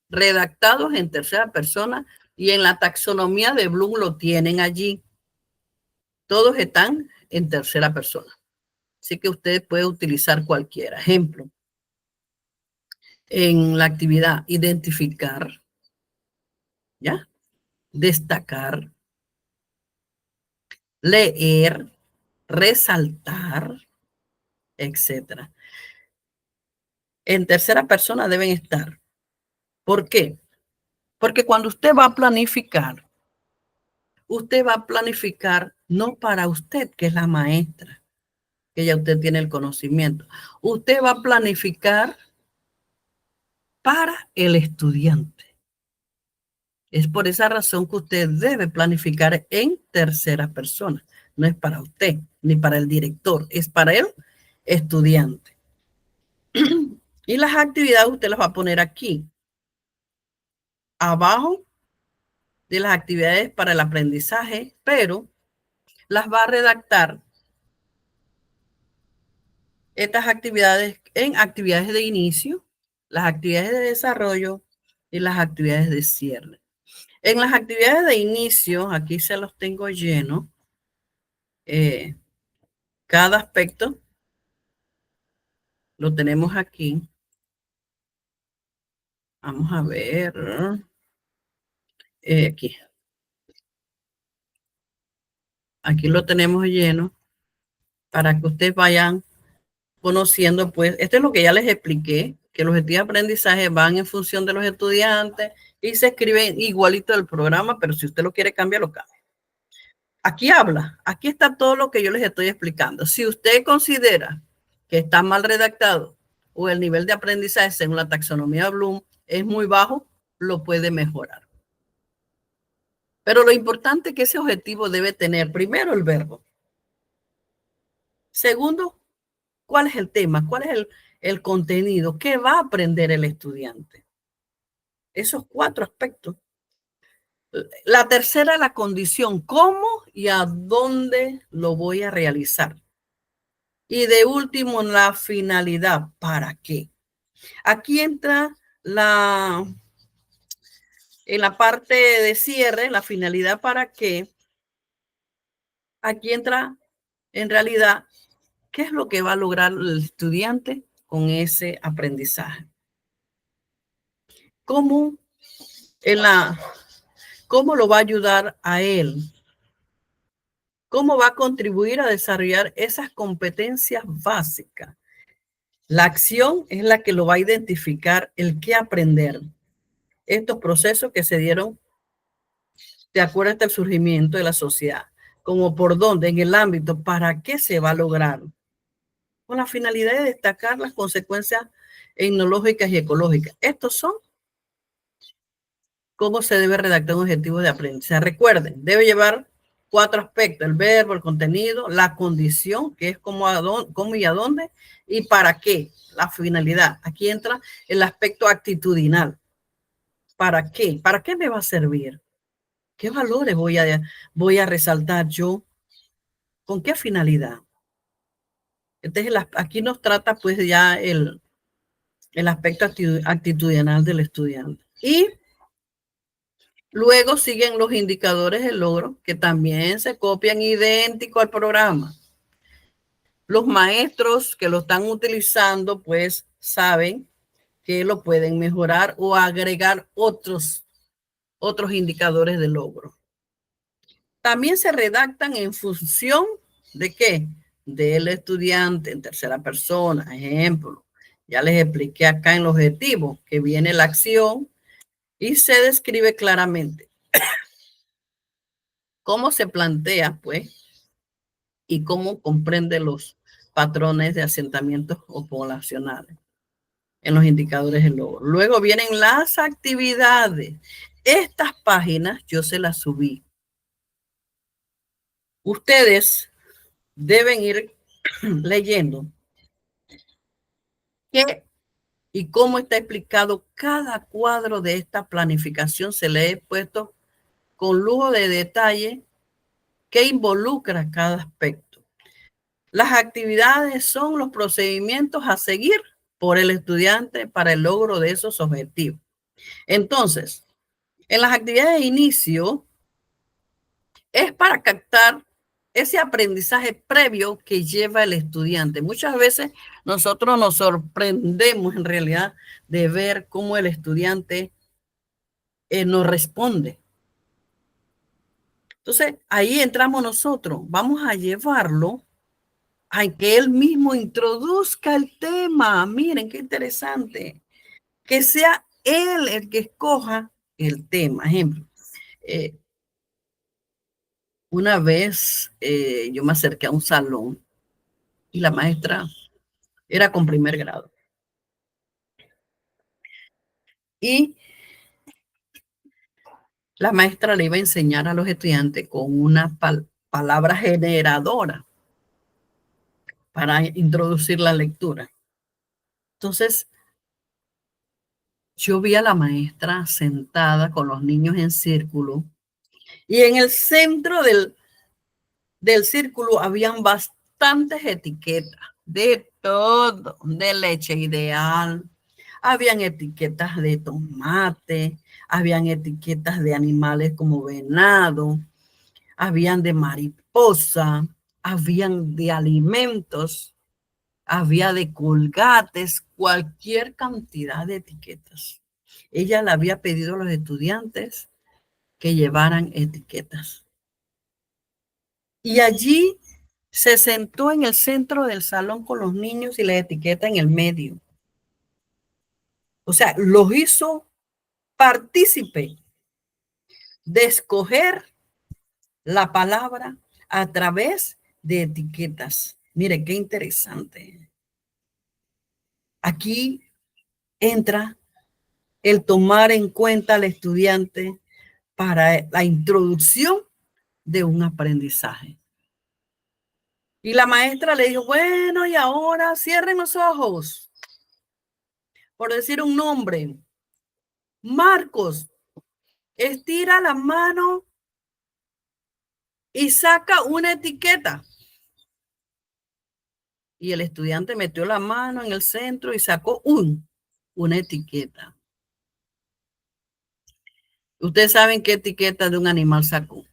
S1: redactados en tercera persona, y en la taxonomía de Bloom lo tienen allí. Todos están en tercera persona. Así que usted puede utilizar cualquiera. Ejemplo, en la actividad identificar, ¿ya? Destacar, leer, resaltar, etcétera. En tercera persona deben estar. ¿Por qué? Porque cuando usted va a planificar no para usted, que es la maestra, que ya usted tiene el conocimiento. Usted va a planificar para el estudiante. Es por esa razón que usted debe planificar en tercera persona. No es para usted, ni para el director, es para el estudiante. Y las actividades usted las va a poner aquí, abajo de las actividades para el aprendizaje, pero las va a redactar estas actividades en actividades de inicio, las actividades de desarrollo y las actividades de cierre. En las actividades de inicio, aquí se los tengo lleno, cada aspecto lo tenemos aquí. Vamos a ver. Aquí. Aquí lo tenemos lleno para que ustedes vayan conociendo, pues, esto es lo que ya les expliqué, que los objetivos de aprendizaje van en función de los estudiantes y se escriben igualito del programa, pero si usted lo quiere cambiar, lo cambia. Aquí habla, aquí está todo lo que yo les estoy explicando. Si usted considera que está mal redactado o el nivel de aprendizaje según la taxonomía Bloom es muy bajo, lo puede mejorar. Pero lo importante es que ese objetivo debe tener primero el verbo. Segundo, ¿cuál es el tema? ¿Cuál es el contenido? ¿Qué va a aprender el estudiante? Esos cuatro aspectos. La tercera, la condición, cómo y a dónde lo voy a realizar. Y de último, la finalidad, ¿para qué? Aquí entra la, en la parte de cierre, la finalidad para qué, aquí entra en realidad qué es lo que va a lograr el estudiante con ese aprendizaje. ¿Cómo, en la, cómo lo va a ayudar a él? ¿Cómo va a contribuir a desarrollar esas competencias básicas? La acción es la que lo va a identificar el qué aprender. Estos procesos que se dieron de acuerdo hasta el surgimiento de la sociedad, como por dónde, en el ámbito, para qué se va a lograr, con la finalidad de destacar las consecuencias etnológicas y ecológicas. Estos son cómo se debe redactar un objetivo de aprendizaje. Recuerden, debe llevar 4 aspectos: el verbo, el contenido, la condición, que es cómo, cómo y a dónde, y para qué, la finalidad. Aquí entra el aspecto actitudinal. ¿Para qué? ¿Para qué me va a servir? ¿Qué valores voy a resaltar yo? ¿Con qué finalidad? Entonces, aquí nos trata pues ya el aspecto actitudinal del estudiante. Y luego siguen los indicadores de logro, que también se copian idéntico al programa. Los maestros que lo están utilizando pues saben que lo pueden mejorar o agregar otros indicadores de logro. También se redactan en función de qué, del estudiante en tercera persona. Ejemplo, ya les expliqué acá en el objetivo que viene la acción y se describe claramente cómo se plantea, pues, y cómo comprende los patrones de asentamientos o poblacionales en los indicadores de logro. Luego vienen las actividades. Estas páginas yo se las subí. Ustedes deben ir leyendo qué y cómo está explicado cada cuadro de esta planificación. Se le he puesto con lujo de detalle que involucra cada aspecto. Las actividades son los procedimientos a seguir por el estudiante para el logro de esos objetivos. Entonces, en las actividades de inicio es para captar ese aprendizaje previo que lleva el estudiante. Muchas veces nosotros nos sorprendemos en realidad de ver cómo el estudiante nos responde. Entonces, ahí entramos nosotros. Vamos a llevarlo a que él mismo introduzca el tema. Miren qué interesante. Que sea él el que escoja el tema. Ejemplo, una vez yo me acerqué a un salón y la maestra era con primer grado. Y la maestra le iba a enseñar a los estudiantes con una palabra generadora para introducir la lectura. Entonces, yo vi a la maestra sentada con los niños en círculo y en el centro del círculo habían bastantes etiquetas de todo, de leche ideal, habían etiquetas de tomate, habían etiquetas de animales como venado, habían de mariposa, habían de alimentos, había de colgates, cualquier cantidad de etiquetas. Ella le había pedido a los estudiantes que llevaran etiquetas. Y allí se sentó en el centro del salón con los niños y la etiqueta en el medio. O sea, los hizo partícipe de escoger la palabra a través de etiquetas. Mire, qué interesante. Aquí entra el tomar en cuenta al estudiante para la introducción de un aprendizaje. Y la maestra le dijo, bueno, y ahora cierren los ojos. Por decir un nombre, Marcos, estira la mano y saca una etiqueta. Y el estudiante metió la mano en el centro y sacó una etiqueta. Ustedes saben qué etiqueta de un animal sacó.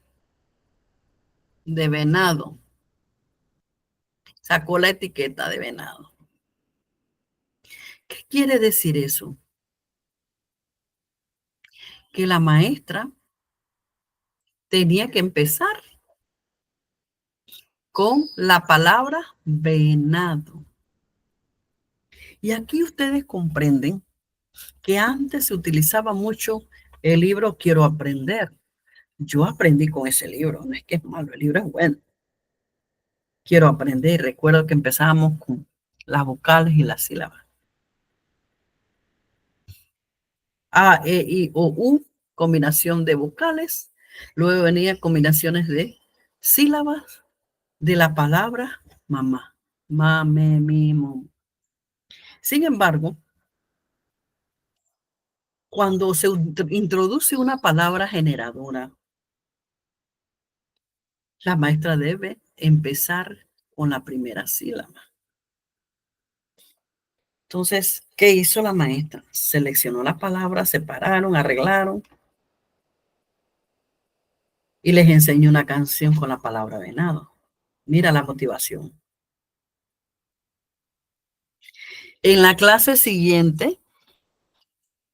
S1: De venado. Sacó la etiqueta de venado. ¿Qué quiere decir eso? Que la maestra tenía que empezar con la palabra venado. Y aquí ustedes comprenden que antes se utilizaba mucho el libro Quiero aprender. Yo aprendí con ese libro, no es que es malo, el libro es bueno. Quiero aprender. Recuerdo que empezábamos con las vocales y las sílabas. A, E, I, O, U, combinación de vocales. Luego venían combinaciones de sílabas de la palabra mamá. Ma, me, mi, mo. Sin embargo, cuando se introduce una palabra generadora, la maestra debe empezar con la primera sílaba. Entonces, ¿qué hizo la maestra? Seleccionó las palabras, separaron, arreglaron y les enseñó una canción con la palabra venado. Mira la motivación. En la clase siguiente,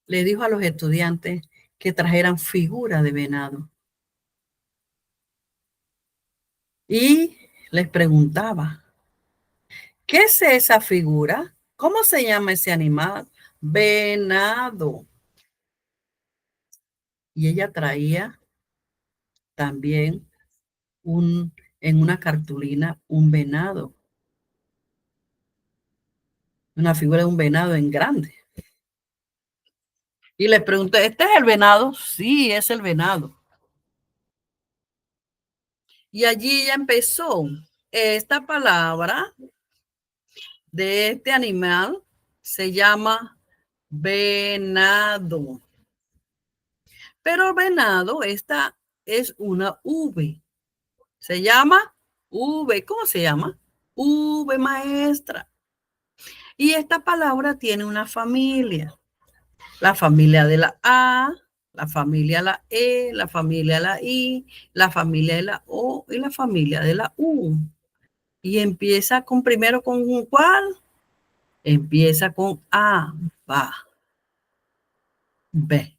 S1: le dijo a los estudiantes que trajeran figura de venado. Y les preguntaba, ¿qué es esa figura? ¿Cómo se llama ese animal? Venado. Y ella traía también en una cartulina un venado, una figura de un venado en grande. Y le pregunté, ¿este es el venado? Sí, es el venado. Y allí ya empezó. Esta palabra de este animal se llama venado. Pero venado, esta es una V. Se llama V. ¿Cómo se llama? V maestra. Y esta palabra tiene una familia. La familia de la A, la familia de la E, la familia de la I, la familia de la O y la familia de la U. Y empieza con primero con ¿cuál? Empieza con A, va, B.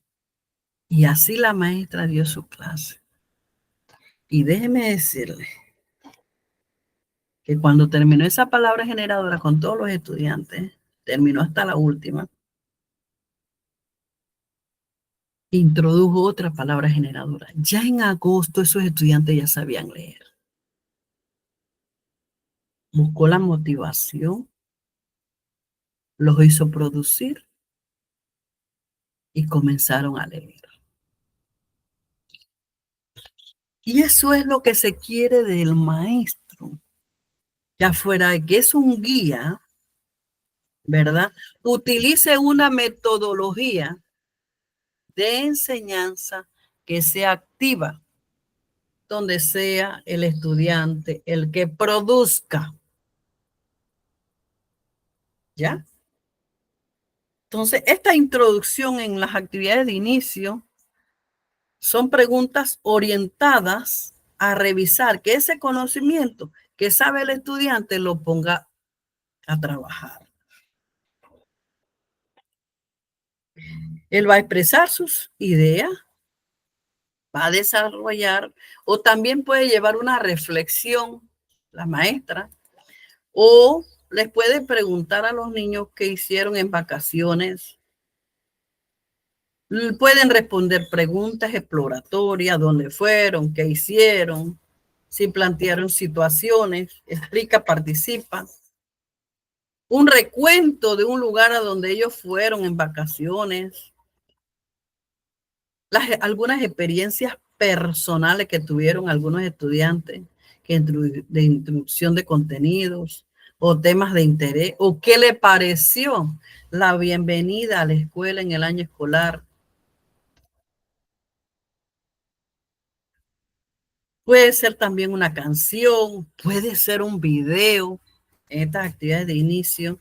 S1: Y así la maestra dio su clase. Y déjeme decirle que cuando terminó esa palabra generadora con todos los estudiantes, terminó hasta la última, introdujo otra palabra generadora. Ya en agosto esos estudiantes ya sabían leer. Buscó la motivación, los hizo producir y comenzaron a leer. Y eso es lo que se quiere del maestro. Ya fuera de que es un guía, ¿verdad? Utilice una metodología de enseñanza que sea activa, donde sea el estudiante el que produzca. ¿Ya? Entonces, esta introducción en las actividades de inicio son preguntas orientadas a revisar que ese conocimiento que sabe el estudiante lo ponga a trabajar. Él va a expresar sus ideas, va a desarrollar o también puede llevar una reflexión, la maestra, o les puede preguntar a los niños qué hicieron en vacaciones. Pueden responder preguntas exploratorias, dónde fueron, qué hicieron, si plantearon situaciones, explica, participa. Un recuento de un lugar a donde ellos fueron en vacaciones, algunas experiencias personales que tuvieron algunos estudiantes de introducción de contenidos o temas de interés, o qué le pareció la bienvenida a la escuela en el año escolar. Puede ser también una canción, puede ser un video en estas actividades de inicio,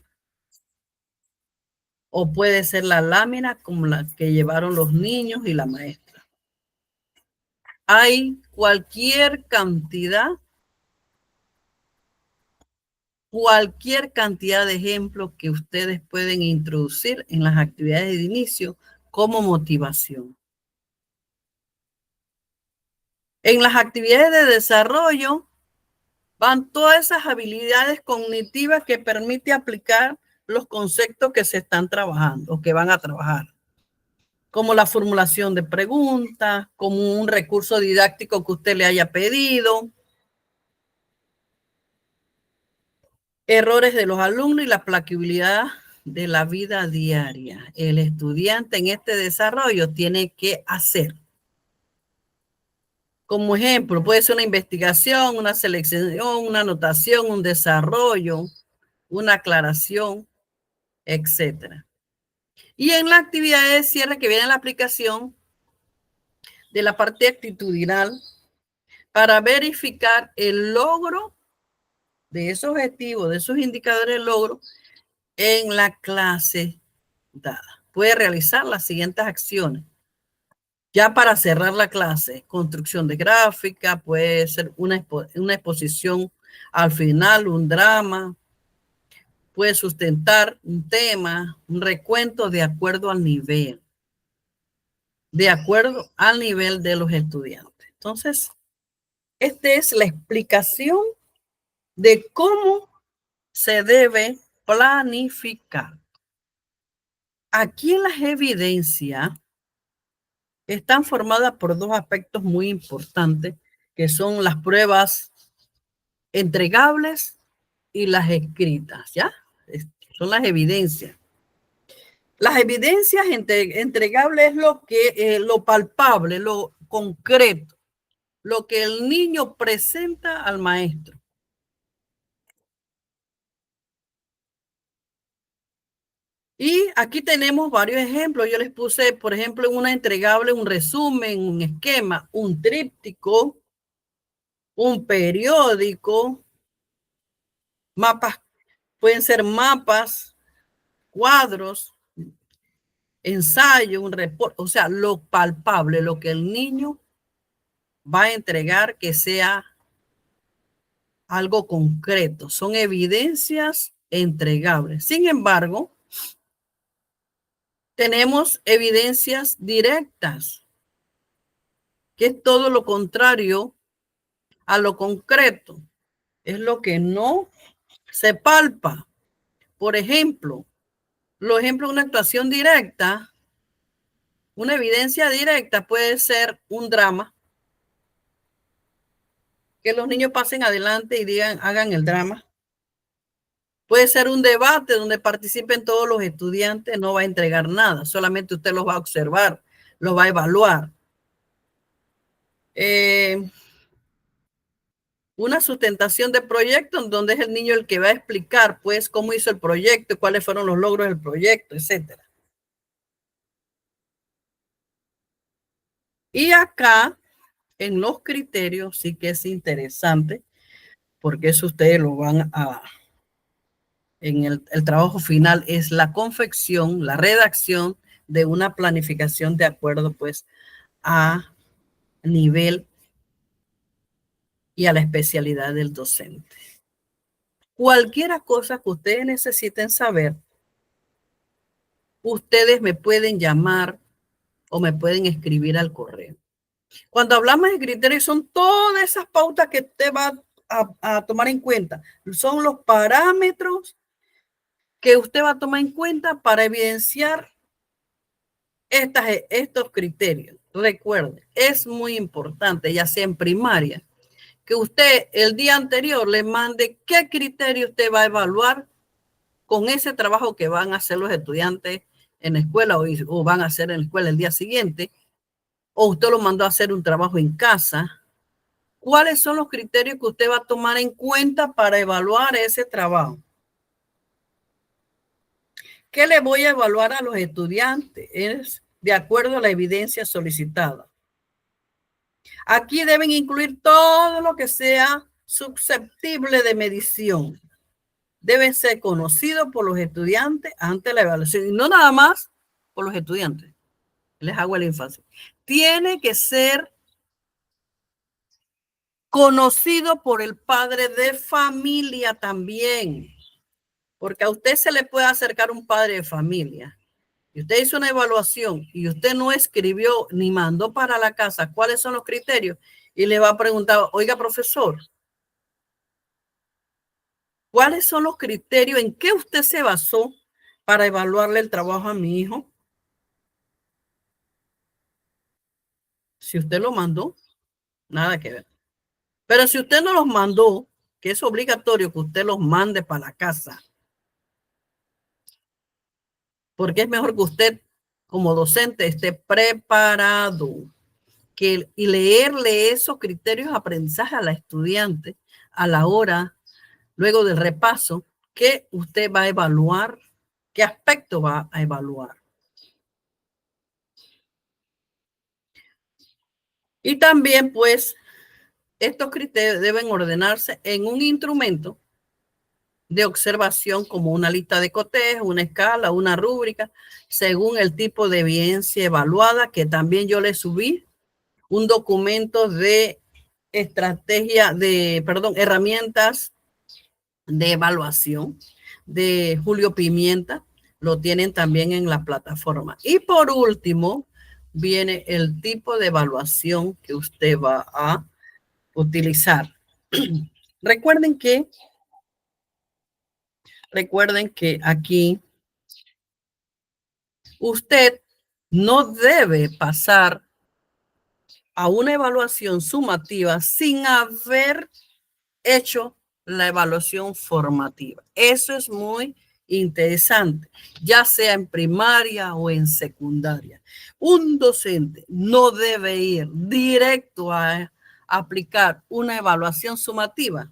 S1: o puede ser la lámina como la que llevaron los niños y la maestra. Hay cualquier cantidad de ejemplos que ustedes pueden introducir en las actividades de inicio como motivación. En las actividades de desarrollo van todas esas habilidades cognitivas que permite aplicar los conceptos que se están trabajando o que van a trabajar, como la formulación de preguntas, como un recurso didáctico que usted le haya pedido, errores de los alumnos y la aplicabilidad de la vida diaria. El estudiante en este desarrollo tiene que hacer. Como ejemplo, puede ser una investigación, una selección, una anotación, un desarrollo, una aclaración, etcétera. Y en la actividad de cierre que viene la aplicación de la parte actitudinal para verificar el logro de esos objetivos, de esos indicadores de logro en la clase dada. Puede realizar las siguientes acciones. Ya para cerrar la clase, construcción de gráfica, puede ser una exposición al final, un drama, puede sustentar un tema, un recuento de acuerdo al nivel de los estudiantes. Entonces, esta es la explicación de cómo se debe planificar. Aquí en las evidencias están formadas por dos aspectos muy importantes, que son las pruebas entregables y las escritas, ¿ya? Son las evidencias. Las evidencias entregables es lo palpable, lo concreto, lo que el niño presenta al maestro. Y aquí tenemos varios ejemplos. Yo les puse, por ejemplo, en una entregable, un resumen, un esquema, un tríptico, un periódico, mapas, pueden ser mapas, cuadros, ensayo, un reporte, o sea, lo palpable, lo que el niño va a entregar que sea algo concreto. Son evidencias entregables. Sin embargo, tenemos evidencias directas, que es todo lo contrario a lo concreto. Es lo que no se palpa. Por ejemplo, los ejemplos de una actuación directa, una evidencia directa puede ser un drama, que los niños pasen adelante y digan, hagan el drama. Puede ser un debate donde participen todos los estudiantes, no va a entregar nada, solamente usted los va a observar, los va a evaluar. Una sustentación de proyecto en donde es el niño el que va a explicar, pues, cómo hizo el proyecto, cuáles fueron los logros del proyecto, etcétera. Y acá, en los criterios, sí que es interesante, porque eso ustedes lo van a... En el trabajo final es la confección, la redacción de una planificación de acuerdo, pues, a nivel y a la especialidad del docente. Cualquier cosa que ustedes necesiten saber, ustedes me pueden llamar o me pueden escribir al correo. Cuando hablamos de criterios, son todas esas pautas que usted va a tomar en cuenta. Son los parámetros que usted va a tomar en cuenta para evidenciar estos criterios. Recuerde, es muy importante, ya sea en primaria, que usted el día anterior le mande qué criterio usted va a evaluar con ese trabajo que van a hacer los estudiantes en la escuela o van a hacer en la escuela el día siguiente, o usted lo mandó a hacer un trabajo en casa. ¿Cuáles son los criterios que usted va a tomar en cuenta para evaluar ese trabajo? ¿Qué le voy a evaluar a los estudiantes? Es de acuerdo a la evidencia solicitada. Aquí deben incluir todo lo que sea susceptible de medición. Deben ser conocidos por los estudiantes ante la evaluación y no nada más por los estudiantes. Les hago el énfasis. Tiene que ser conocido por el padre de familia también, porque a usted se le puede acercar un padre de familia y usted hizo una evaluación y usted no escribió ni mandó para la casa cuáles son los criterios y le va a preguntar, oiga, profesor, ¿cuáles son los criterios? ¿En qué usted se basó para evaluarle el trabajo a mi hijo? Si usted lo mandó, nada que ver. Pero si usted no los mandó, que es obligatorio que usted los mande para la casa, porque es mejor que usted como docente esté preparado y leerle esos criterios de aprendizaje a la estudiante a la hora, luego del repaso, que usted va a evaluar, qué aspecto va a evaluar. Y también, pues, estos criterios deben ordenarse en un instrumento de observación como una lista de cotejo, una escala, una rúbrica, según el tipo de evidencia evaluada, que también yo le subí un documento de herramientas de evaluación de Julio Pimienta, lo tienen también en la plataforma. Y por último, viene el tipo de evaluación que usted va a utilizar. Recuerden que aquí usted no debe pasar a una evaluación sumativa sin haber hecho la evaluación formativa. Eso es muy interesante, ya sea en primaria o en secundaria. Un docente no debe ir directo a aplicar una evaluación sumativa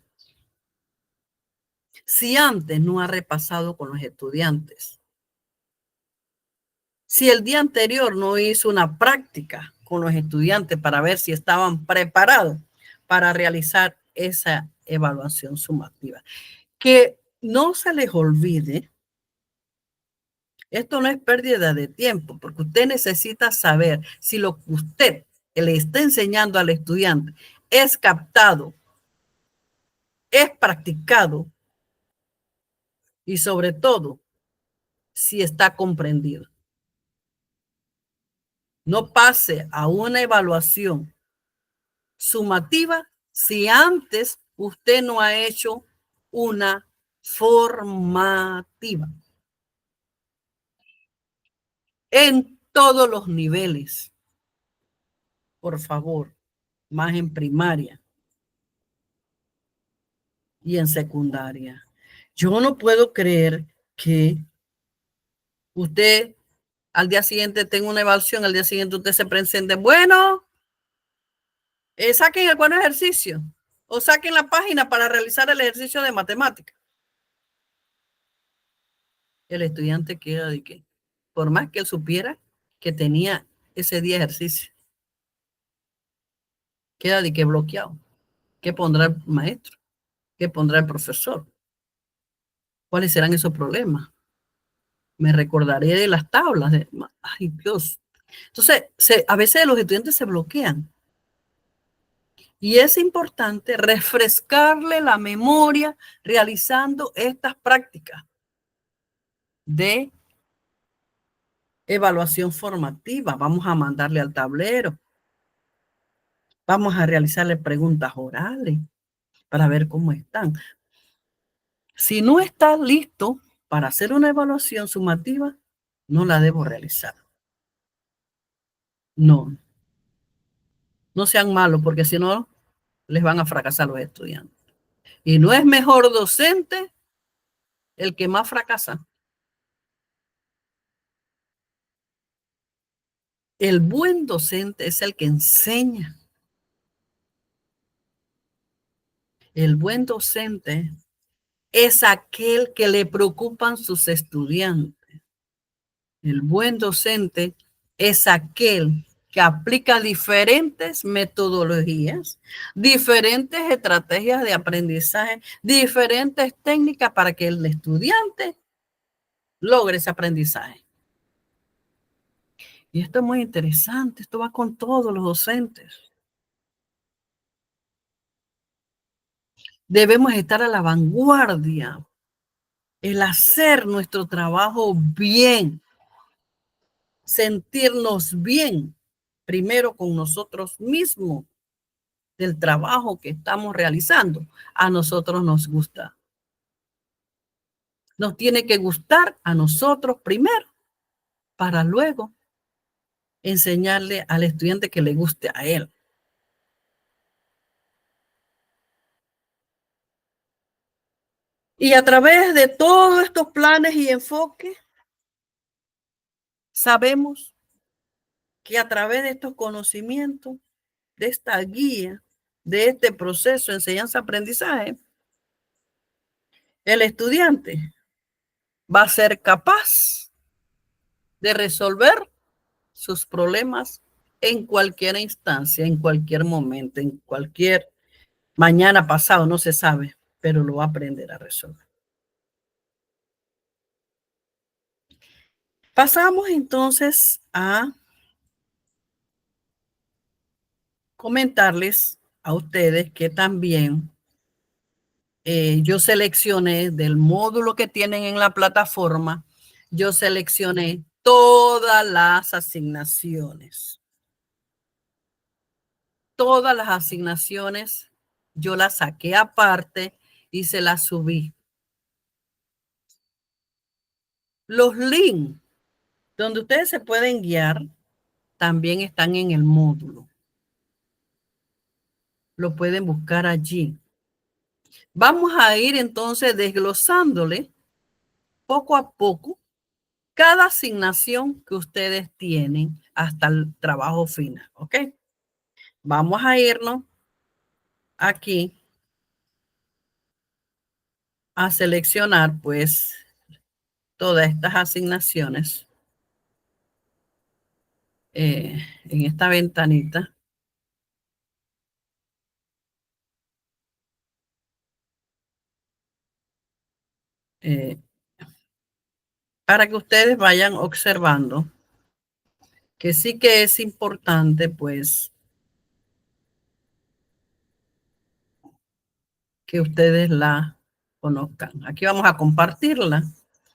S1: si antes no ha repasado con los estudiantes. Si el día anterior no hizo una práctica con los estudiantes para ver si estaban preparados para realizar esa evaluación sumativa. Que no se les olvide, esto no es pérdida de tiempo, porque usted necesita saber si lo que usted le está enseñando al estudiante es captado, es practicado y sobre todo si está comprendido. No pase a una evaluación sumativa si antes usted no ha hecho una formativa en todos los niveles. Por favor, más en primaria y en secundaria. Yo no puedo creer que usted al día siguiente tenga una evaluación, al día siguiente usted se presente, bueno, saquen el cuaderno de ejercicio o saquen la página para realizar el ejercicio de matemática. El estudiante queda de que, por más que él supiera que tenía ese día ejercicio, queda de que bloqueado. ¿Qué pondrá el maestro? ¿Qué pondrá el profesor? ¿Cuáles serán esos problemas? Me recordaré de las tablas. Ay, Dios. Entonces, a veces los estudiantes se bloquean. Y es importante refrescarle la memoria realizando estas prácticas de evaluación formativa. Vamos a mandarle al tablero. Vamos a realizarle preguntas orales para ver cómo están. Si no está listo para hacer una evaluación sumativa, no la debo realizar. No, no sean malos porque si no, les van a fracasar los estudiantes. Y no es mejor docente el que más fracasa. El buen docente es el que enseña. El buen docente es aquel que le preocupan sus estudiantes. El buen docente es aquel que aplica diferentes metodologías, diferentes estrategias de aprendizaje, diferentes técnicas para que el estudiante logre ese aprendizaje. Y esto es muy interesante, esto va con todos los docentes. Debemos estar a la vanguardia, el hacer nuestro trabajo bien, sentirnos bien, primero con nosotros mismos, del trabajo que estamos realizando. A nosotros nos gusta. Nos tiene que gustar a nosotros primero, para luego enseñarle al estudiante que le guste a él. Y a través de todos estos planes y enfoques, sabemos que a través de estos conocimientos, de esta guía, de este proceso de enseñanza-aprendizaje, el estudiante va a ser capaz de resolver sus problemas en cualquier instancia, en cualquier momento, en cualquier mañana, pasado, no se sabe, pero lo va a aprender a resolver. Pasamos entonces a comentarles a ustedes que también yo seleccioné del módulo que tienen en la plataforma, yo seleccioné todas las asignaciones. Todas las asignaciones yo las saqué aparte y se las subí. Los links donde ustedes se pueden guiar también están en el módulo. Lo pueden buscar allí. Vamos a ir entonces desglosándole poco a poco cada asignación que ustedes tienen hasta el trabajo final, ¿ok? Vamos a irnos aquí a seleccionar pues todas estas asignaciones en esta ventanita. Para que ustedes vayan observando que sí que es importante pues que ustedes la conozcan. Aquí vamos a compartirla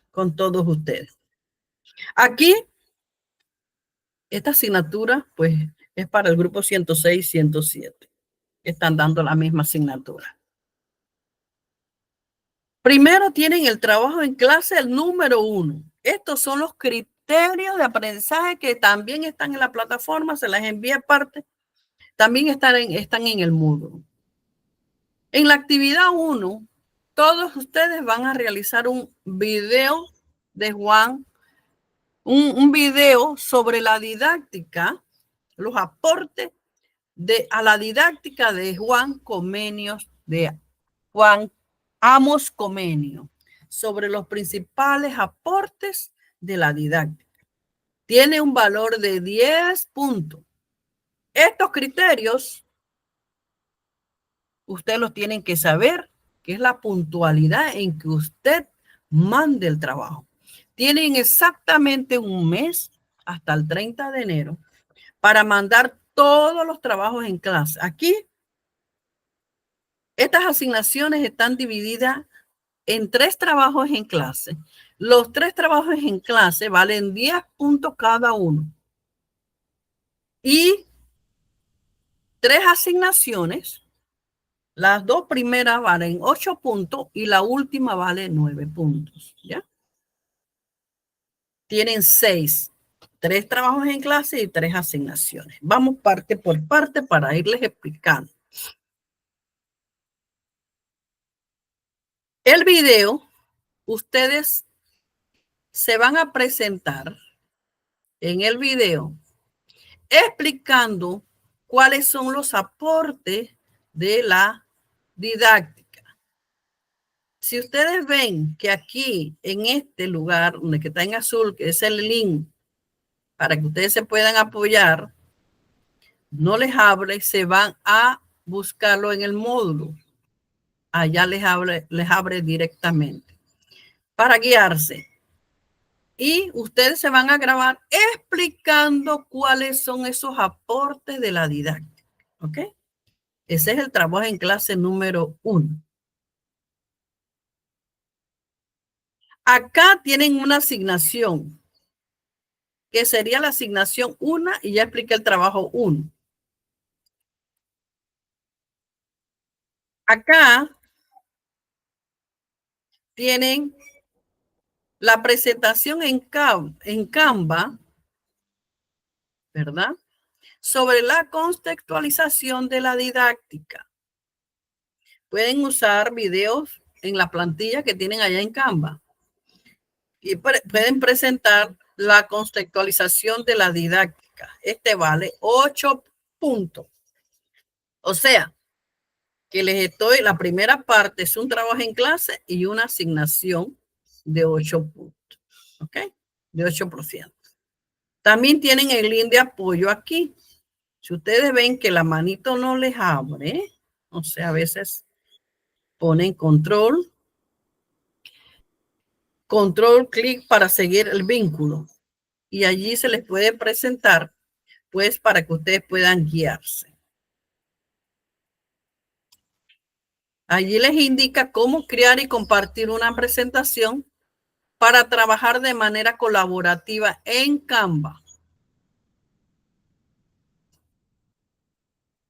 S1: con todos ustedes. Aquí, esta asignatura, pues, es para el grupo 106 y 107. Están dando la misma asignatura. Primero tienen el trabajo en clase, el número 1. Estos son los criterios de aprendizaje que también están en la plataforma, se las envié aparte. También están en el módulo. En la actividad 1, todos ustedes van a realizar un video de Juan, un video sobre la didáctica, los aportes a la didáctica de Juan Comenius, de Juan Amos Comenius, sobre los principales aportes de la didáctica. Tiene un valor de 10 puntos. Estos criterios ustedes los tienen que saber, que es la puntualidad en que usted mande el trabajo. Tienen exactamente un mes hasta el 30 de enero para mandar todos los trabajos en clase. Aquí, estas asignaciones están divididas en 3 trabajos en clase. Los 3 trabajos en clase valen 10 puntos cada uno. Y 3 asignaciones, las 2 primeras valen 8 puntos y la última vale 9 puntos. ¿Ya? Tienen 6. 3 trabajos en clase y 3 asignaciones. Vamos parte por parte para irles explicando. El video, ustedes se van a presentar en el video explicando cuáles son los aportes de la didáctica. Si ustedes ven que aquí en este lugar, donde está en azul, que es el link para que ustedes se puedan apoyar, no les abre, se van a buscarlo en el módulo. Allá les abre directamente para guiarse. Y ustedes se van a grabar explicando cuáles son esos aportes de la didáctica. ¿Ok? Ese es el trabajo en clase número 1. Acá tienen una asignación, que sería la asignación 1, y ya expliqué el trabajo 1. Acá tienen la presentación en Canva, ¿verdad? Sobre la contextualización de la didáctica. Pueden usar videos en la plantilla que tienen allá en Canva y pueden presentar la contextualización de la didáctica. Este vale 8 puntos. O sea, que la primera parte es un trabajo en clase y una asignación de 8 puntos. ¿Ok? De 8%. También tienen el link de apoyo aquí. Si ustedes ven que la manito no les abre, o sea, a veces ponen control, clic para seguir el vínculo. Y allí se les puede presentar, pues, para que ustedes puedan guiarse. Allí les indica cómo crear y compartir una presentación para trabajar de manera colaborativa en Canva.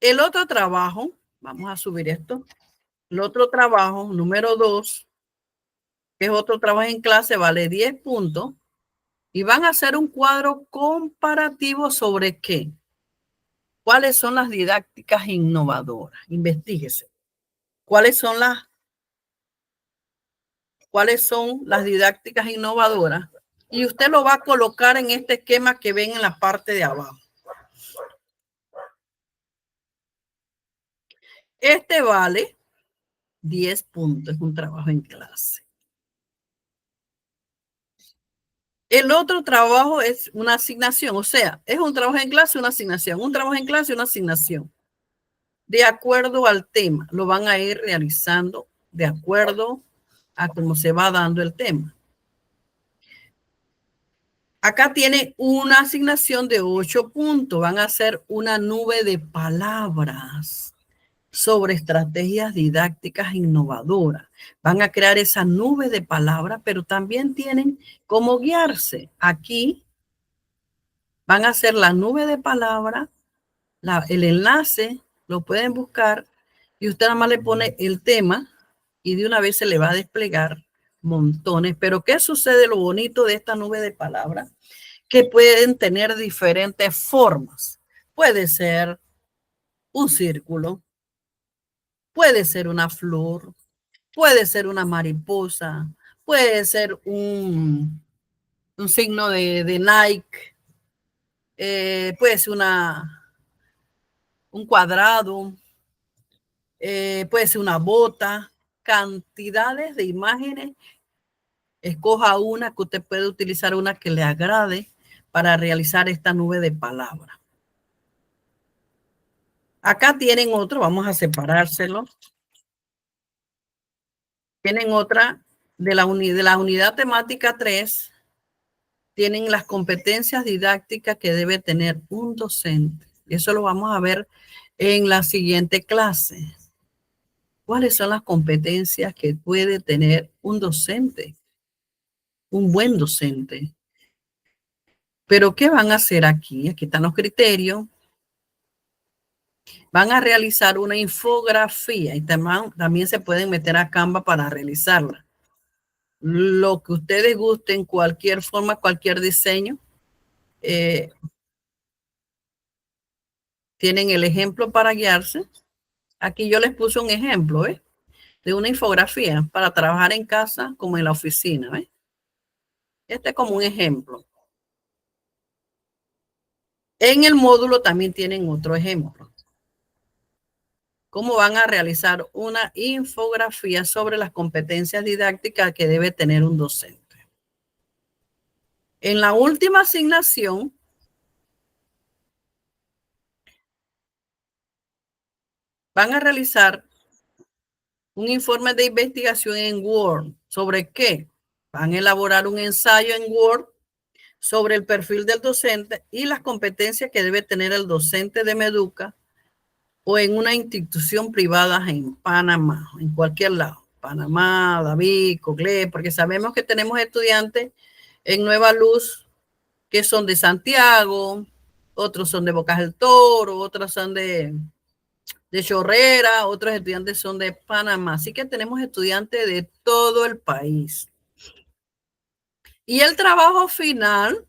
S1: El otro trabajo, vamos a subir esto, el otro trabajo, número 2, que es otro trabajo en clase, vale 10 puntos. Y van a hacer un cuadro comparativo sobre qué. ¿Cuáles son las didácticas innovadoras? Investíguese. ¿Cuáles son las didácticas innovadoras? Y usted lo va a colocar en este esquema que ven en la parte de abajo. Este vale 10 puntos, es un trabajo en clase. El otro trabajo es una asignación, o sea, es un trabajo en clase, una asignación, un trabajo en clase, una asignación. De acuerdo al tema, lo van a ir realizando de acuerdo a cómo se va dando el tema. Acá tiene una asignación de 8 puntos. Van a hacer una nube de palabras sobre estrategias didácticas innovadoras. Van a crear esa nube de palabras, pero también tienen cómo guiarse. Aquí van a hacer la nube de palabras, el enlace, lo pueden buscar y usted nada más le pone el tema y de una vez se le va a desplegar montones. Pero ¿qué sucede? Lo bonito de esta nube de palabras, que pueden tener diferentes formas. Puede ser un círculo, puede ser una flor, puede ser una mariposa, puede ser un signo de Nike, puede ser un cuadrado, puede ser una bota, cantidades de imágenes. Escoja una que usted puede utilizar, una que le agrade para realizar esta nube de palabras. Acá tienen otro, vamos a separárselo. Tienen otra de la unidad temática 3. Tienen las competencias didácticas que debe tener un docente. Eso lo vamos a ver en la siguiente clase. ¿Cuáles son las competencias que puede tener un docente? Un buen docente. Pero ¿qué van a hacer aquí? Aquí están los criterios. Van a realizar una infografía y también se pueden meter a Canva para realizarla. Lo que ustedes gusten, cualquier forma, cualquier diseño. Tienen el ejemplo para guiarse. Aquí yo les puse un ejemplo de una infografía para trabajar en casa como en la oficina. Este es como un ejemplo. En el módulo también tienen otro ejemplo. Cómo van a realizar una infografía sobre las competencias didácticas que debe tener un docente. En la última asignación, van a realizar un informe de investigación en Word. ¿Sobre qué? Van a elaborar un ensayo en Word sobre el perfil del docente y las competencias que debe tener el docente de Meduca o en una institución privada en Panamá, en cualquier lado. Panamá, David, Cogle, porque sabemos que tenemos estudiantes en Nueva Luz que son de Santiago, otros son de Bocas del Toro, otros son de Chorrera, otros estudiantes son de Panamá. Así que tenemos estudiantes de todo el país. Y el trabajo final,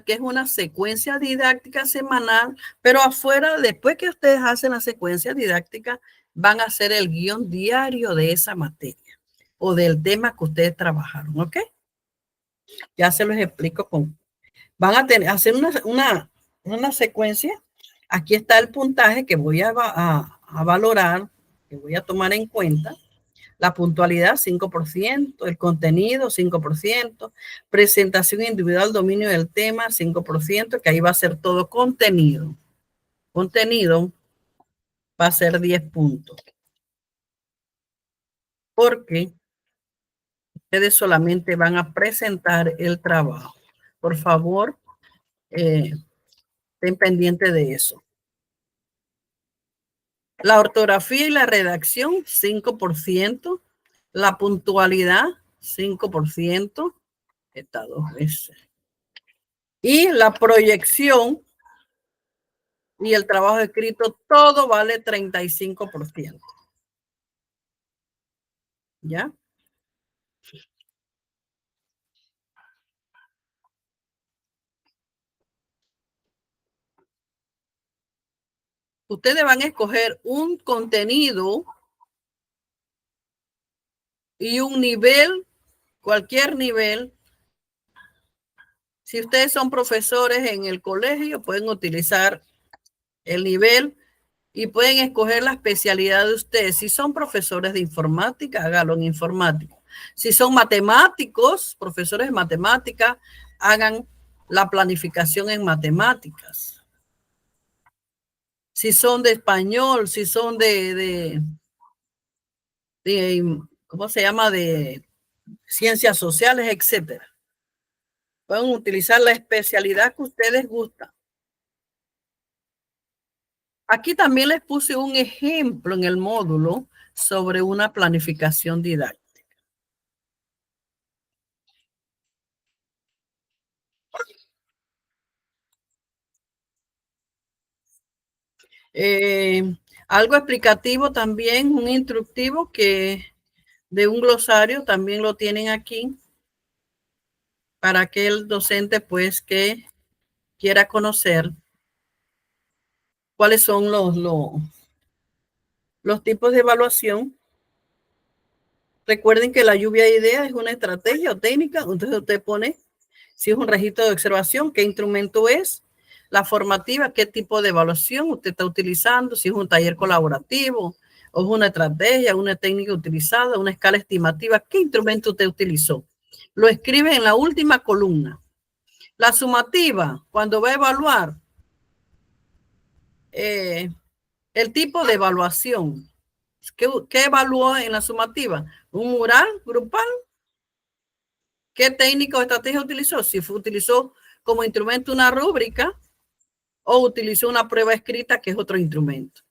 S1: que es una secuencia didáctica semanal, pero afuera, después que ustedes hacen la secuencia didáctica, van a hacer el guión diario de esa materia o del tema que ustedes trabajaron, ¿ok? Ya se los explico con... Van a hacer una secuencia. Aquí está el puntaje que voy a valorar, que voy a tomar en cuenta. La puntualidad, 5%, el contenido, 5%, presentación individual, dominio del tema, 5%, que ahí va a ser todo contenido. Contenido va a ser 10 puntos. Porque ustedes solamente van a presentar el trabajo. Por favor, estén pendientes de eso. La ortografía y la redacción, 5%. La puntualidad, 5%. Está 2 veces. Y la proyección y el trabajo escrito, todo vale 35%. ¿Ya? Ustedes van a escoger un contenido y un nivel, cualquier nivel. Si ustedes son profesores en el colegio, pueden utilizar el nivel y pueden escoger la especialidad de ustedes. Si son profesores de informática, háganlo en informática. Si son matemáticos, profesores de matemática, hagan la planificación en matemáticas. Si son de español, si son de ¿cómo se llama? De ciencias sociales, etcétera. Pueden utilizar la especialidad que ustedes gustan. Aquí también les puse un ejemplo en el módulo sobre una planificación didáctica. Algo explicativo también, un instructivo que de un glosario también lo tienen aquí para que el docente pues que quiera conocer cuáles son los tipos de evaluación. Recuerden que la lluvia de ideas es una estrategia o técnica. Entonces usted pone si es un registro de observación, qué instrumento es, la formativa, qué tipo de evaluación usted está utilizando, si es un taller colaborativo o es una estrategia, una técnica utilizada, una escala estimativa, qué instrumento usted utilizó. Lo escribe en la última columna. La sumativa, cuando va a evaluar el tipo de evaluación. ¿Qué evaluó en la sumativa? ¿Un mural grupal? ¿Qué técnica o estrategia utilizó? Si utilizó como instrumento una rúbrica o utilizó una prueba escrita, que es otro instrumento.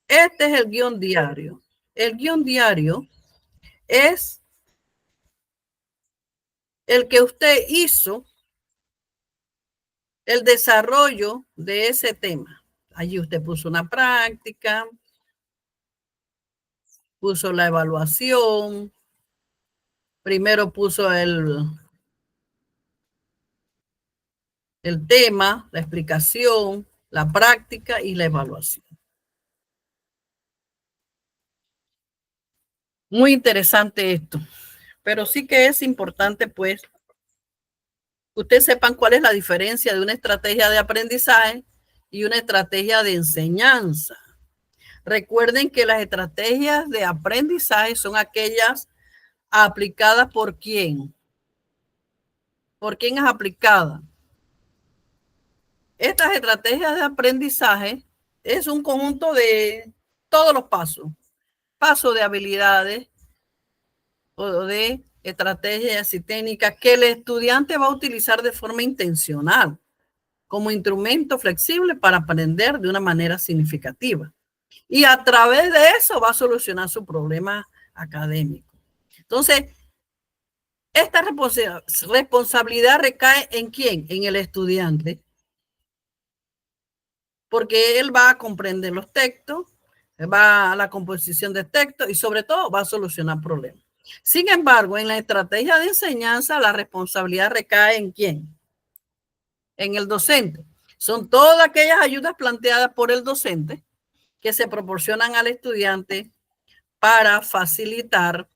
S1: Este es el guión diario. El guión diario es el que usted hizo el desarrollo de ese tema. Allí usted puso una práctica, puso la evaluación, primero puso el tema, la explicación, la práctica y la evaluación. Muy interesante esto, pero sí que es importante pues ustedes sepan cuál es la diferencia de una estrategia de aprendizaje y una estrategia de enseñanza. Recuerden que las estrategias de aprendizaje son aquellas aplicadas por quién. ¿Por quién es aplicada? Estas estrategias de aprendizaje es un conjunto de todos los pasos. Pasos de habilidades o de estrategias y técnicas que el estudiante va a utilizar de forma intencional como instrumento flexible para aprender de una manera significativa. Y a través de eso va a solucionar su problema académico. Entonces, esta responsabilidad recae en quién, en el estudiante, porque él va a comprender los textos, va a la composición de textos y sobre todo va a solucionar problemas. Sin embargo, en la estrategia de enseñanza, la responsabilidad recae en quién, en el docente. Son todas aquellas ayudas planteadas por el docente que se proporcionan al estudiante para facilitar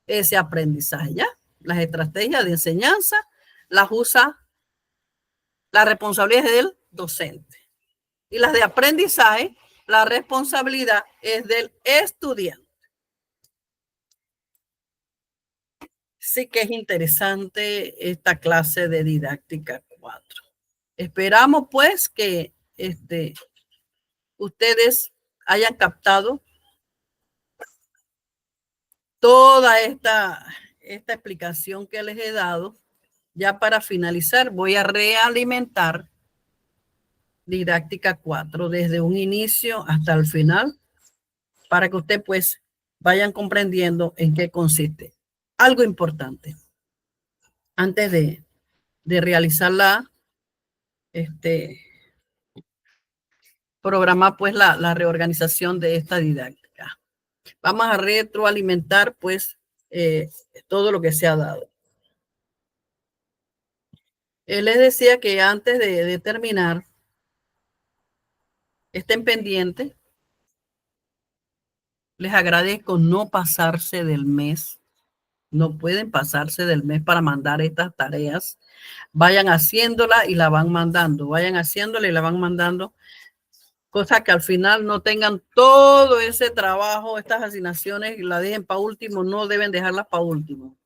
S1: ese aprendizaje. ¿Ya? Las estrategias de enseñanza las usa, la responsabilidad es del docente. Y las de aprendizaje, la responsabilidad es del estudiante. Sí que es interesante esta clase de didáctica 4. Esperamos pues que ustedes hayan captado toda esta explicación que les he dado. Ya para finalizar, voy a realimentar didáctica 4 desde un inicio hasta el final para que ustedes pues vayan comprendiendo en qué consiste. Algo importante, antes de realizar programar pues la reorganización de esta didáctica. Vamos a retroalimentar pues todo lo que se ha dado. Les decía que antes de terminar, estén pendientes. Les agradezco no pasarse del mes. No pueden pasarse del mes para mandar estas tareas. Vayan haciéndola y la van mandando. Vayan haciéndola y la van mandando. Cosa que al final no tengan todo ese trabajo, estas asignaciones y la dejen para último. No deben dejarlas para último.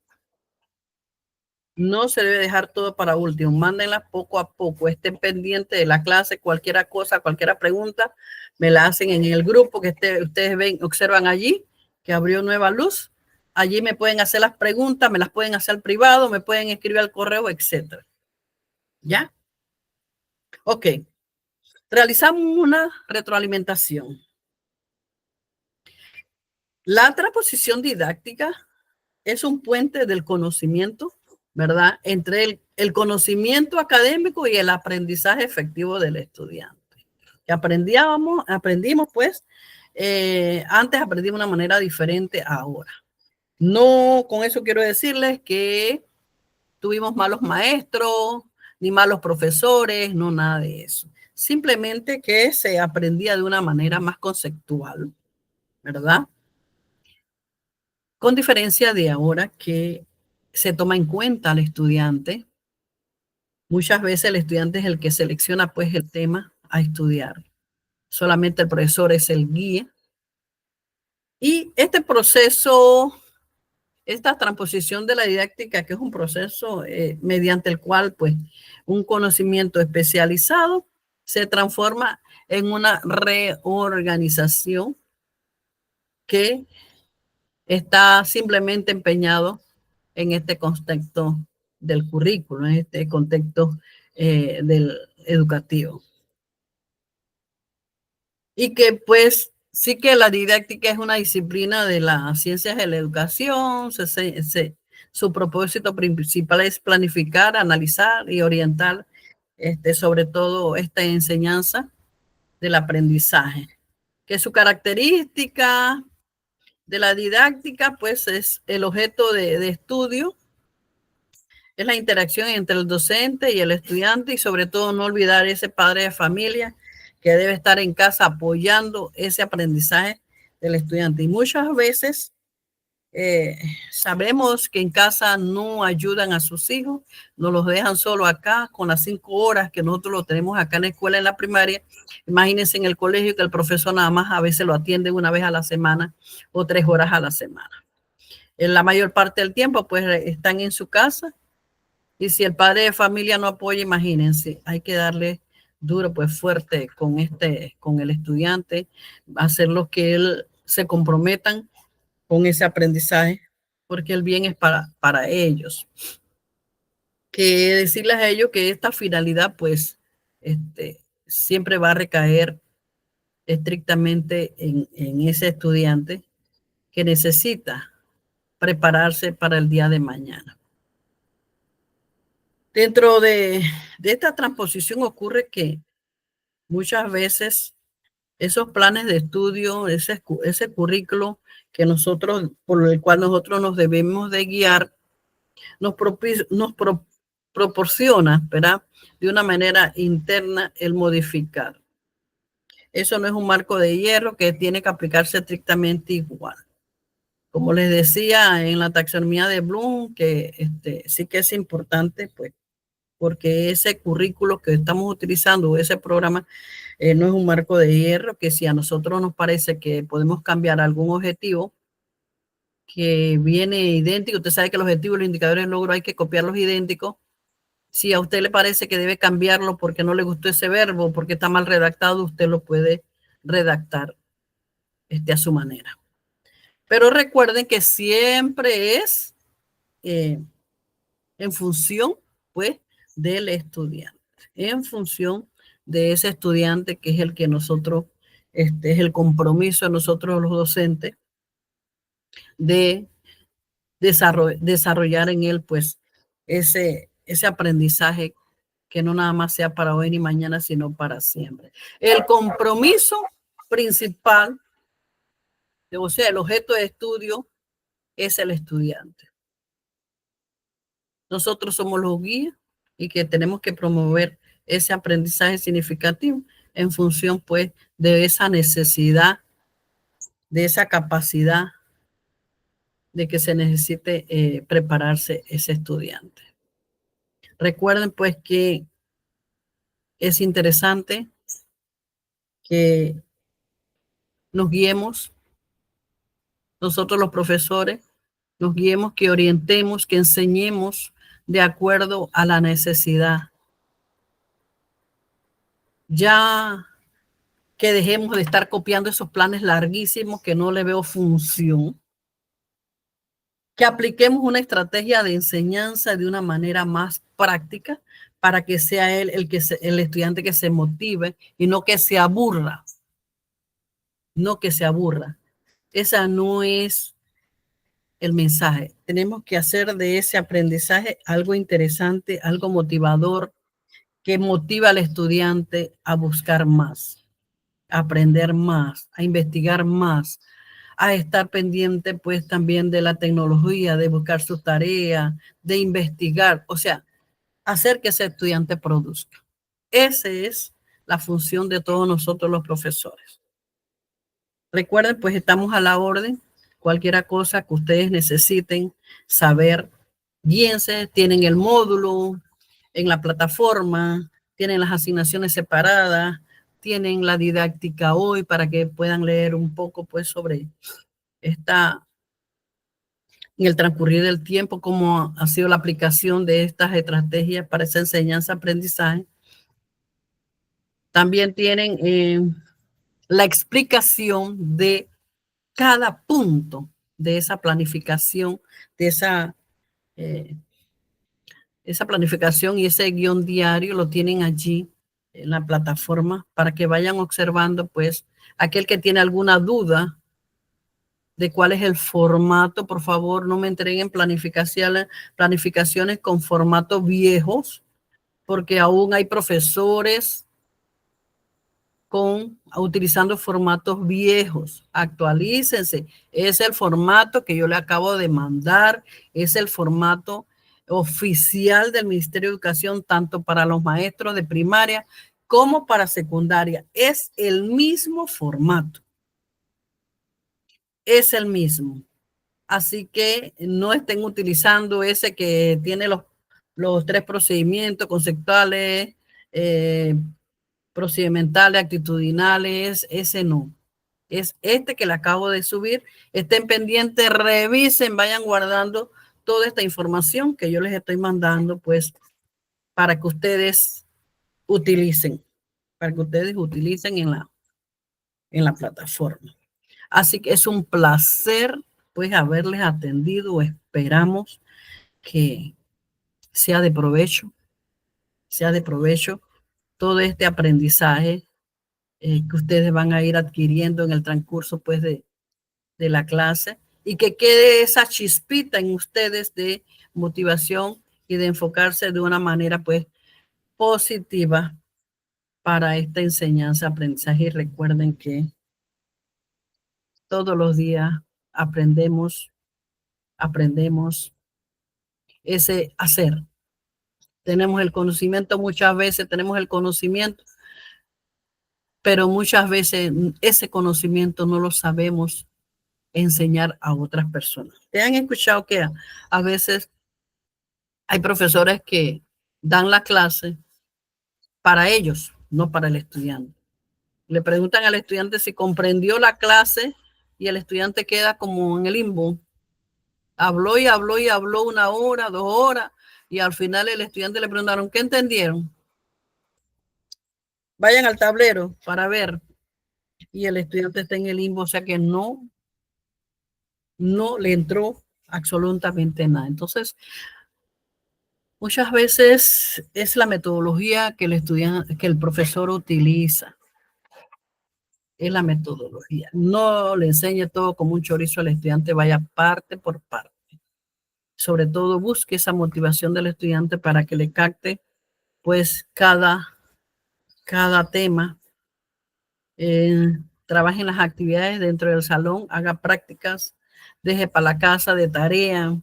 S1: No se debe dejar todo para último. Mándenlas poco a poco. Estén pendientes de la clase. Cualquier cosa, cualquier pregunta, me la hacen en el grupo que ustedes ven, observan allí, que abrió Nueva Luz. Allí me pueden hacer las preguntas, me las pueden hacer al privado, me pueden escribir al correo, etcétera. ¿Ya? Ok. Realizamos una retroalimentación. La transposición didáctica es un puente del conocimiento, ¿verdad? Entre el conocimiento académico y el aprendizaje efectivo del estudiante. Que aprendimos pues, antes aprendimos de una manera diferente ahora. No, con eso quiero decirles que tuvimos malos maestros, ni malos profesores, no nada de eso. Simplemente que se aprendía de una manera más conceptual, ¿verdad? Con diferencia de ahora que se toma en cuenta al estudiante. Muchas veces el estudiante es el que selecciona pues el tema a estudiar. Solamente el profesor es el guía. Y este proceso, esta transposición de la didáctica, que es un proceso mediante el cual pues un conocimiento especializado se transforma en una reorganización que está simplemente empeñado en este contexto del currículo, en este contexto del educativo. Y que pues sí que la didáctica es una disciplina de las ciencias de la educación, su propósito principal es planificar, analizar y orientar sobre todo esta enseñanza del aprendizaje, que su característica de la didáctica pues es el objeto de estudio, es la interacción entre el docente y el estudiante y sobre todo no olvidar ese padre de familia que debe estar en casa apoyando ese aprendizaje del estudiante. Y muchas veces sabemos que en casa no ayudan a sus hijos, nos los dejan solo acá con las 5 horas que nosotros lo tenemos acá en la escuela, en la primaria. Imagínense en el colegio que el profesor nada más a veces lo atiende una vez a la semana o 3 horas a la semana. En la mayor parte del tiempo pues están en su casa. Y si el padre de familia no apoya, imagínense, hay que darle duro, pues fuerte con el estudiante, hacerlo que él se comprometan con ese aprendizaje, porque el bien es para ellos. Que decirles a ellos que esta finalidad, pues, siempre va a recaer estrictamente en ese estudiante que necesita prepararse para el día de mañana. Dentro de esta transposición ocurre que muchas veces esos planes de estudio, ese currículo que nosotros, por el cual nosotros nos debemos de guiar, nos proporciona, ¿verdad?, de una manera interna el modificar. Eso no es un marco de hierro que tiene que aplicarse estrictamente igual. Como les decía en la taxonomía de Bloom, que sí que es importante, pues, porque ese currículo que estamos utilizando, ese programa, no es un marco de hierro, que si a nosotros nos parece que podemos cambiar algún objetivo que viene idéntico, usted sabe que los objetivos y los indicadores de logro hay que copiarlos idénticos. Si a usted le parece que debe cambiarlo porque no le gustó ese verbo, porque está mal redactado, usted lo puede redactar a su manera. Pero recuerden que siempre es en función, pues, del estudiante, en función de ese estudiante que es el que nosotros, es el compromiso de nosotros los docentes de desarrollar en él, pues, ese aprendizaje que no nada más sea para hoy ni mañana, sino para siempre. El compromiso principal, o sea, el objeto de estudio es el estudiante. Nosotros somos los guías y que tenemos que promover ese aprendizaje significativo en función, pues, de esa necesidad, de esa capacidad de que se necesite prepararse ese estudiante. Recuerden, pues, que es interesante que nos guiemos, nosotros los profesores, nos guiemos, que orientemos, que enseñemos de acuerdo a la necesidad. Ya que dejemos de estar copiando esos planes larguísimos que no le veo función, que apliquemos una estrategia de enseñanza de una manera más práctica para que sea él el estudiante que se motive y no que se aburra, no que se aburra. Esa no es el mensaje. Tenemos que hacer de ese aprendizaje algo interesante, algo motivador, que motiva al estudiante a buscar más, a aprender más, a investigar más, a estar pendiente, pues, también de la tecnología, de buscar sus tareas, de investigar, o sea, hacer que ese estudiante produzca. Esa es la función de todos nosotros los profesores. Recuerden, pues, estamos a la orden. Cualquier cosa que ustedes necesiten saber, guíense, tienen el módulo en la plataforma, tienen las asignaciones separadas, tienen la didáctica hoy para que puedan leer un poco, pues, sobre esta, en el transcurrir del tiempo, cómo ha sido la aplicación de estas estrategias para esa enseñanza-aprendizaje. También tienen la explicación de cada punto de esa planificación, de esa planificación y ese guión diario lo tienen allí en la plataforma para que vayan observando, pues, aquel que tiene alguna duda de cuál es el formato. Por favor, no me entreguen planificaciones con formatos viejos, porque aún hay profesores utilizando formatos viejos. Actualícense. Es el formato que yo le acabo de mandar, es el formato oficial del Ministerio de Educación, tanto para los maestros de primaria como para secundaria. Es el mismo formato. Es el mismo. Así que no estén utilizando ese que tiene los 3 procedimientos conceptuales, procedimentales, actitudinales. Ese no. Es este que le acabo de subir. Estén pendientes, revisen, vayan guardando toda esta información que yo les estoy mandando, pues, para que ustedes utilicen, en la plataforma. Así que es un placer, pues, haberles atendido. Esperamos que sea de provecho todo este aprendizaje que ustedes van a ir adquiriendo en el transcurso pues de la clase, y que quede esa chispita en ustedes de motivación y de enfocarse de una manera pues positiva para esta enseñanza, aprendizaje. Y recuerden que todos los días aprendemos ese hacer. Tenemos el conocimiento, muchas veces tenemos el conocimiento, pero muchas veces ese conocimiento no lo sabemos enseñar a otras personas. ¿Te han escuchado que a veces hay profesores que dan la clase para ellos, no para el estudiante? Le preguntan al estudiante si comprendió la clase y el estudiante queda como en el limbo. Habló y habló y habló 1 hora, 2 horas, y al final el estudiante le preguntaron, ¿qué entendieron? Vayan al tablero para ver. Y el estudiante está en el limbo, o sea que no le entró absolutamente nada. Entonces, muchas veces es la metodología que el profesor utiliza. Es la metodología. No le enseñe todo como un chorizo al estudiante, vaya parte por parte. Sobre todo busque esa motivación del estudiante para que le capte pues cada tema. Trabaje en las actividades dentro del salón, haga prácticas, deje para la casa de tarea,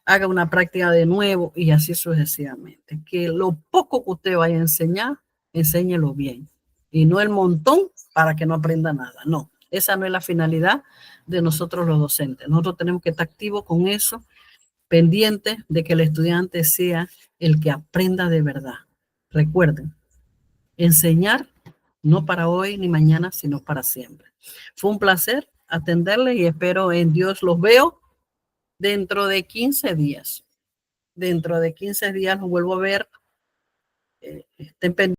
S1: haga una práctica de nuevo y así sucesivamente. Que lo poco que usted vaya a enseñar, enséñelo bien. Y no el montón para que no aprenda nada. No, esa no es la finalidad de nosotros los docentes. Nosotros tenemos que estar activos con eso, pendientes de que el estudiante sea el que aprenda de verdad. Recuerden, enseñar no para hoy ni mañana, sino para siempre. Fue un placer atenderles y espero en Dios los veo dentro de 15 días. Dentro de 15 días los vuelvo a ver. Estén pendientes.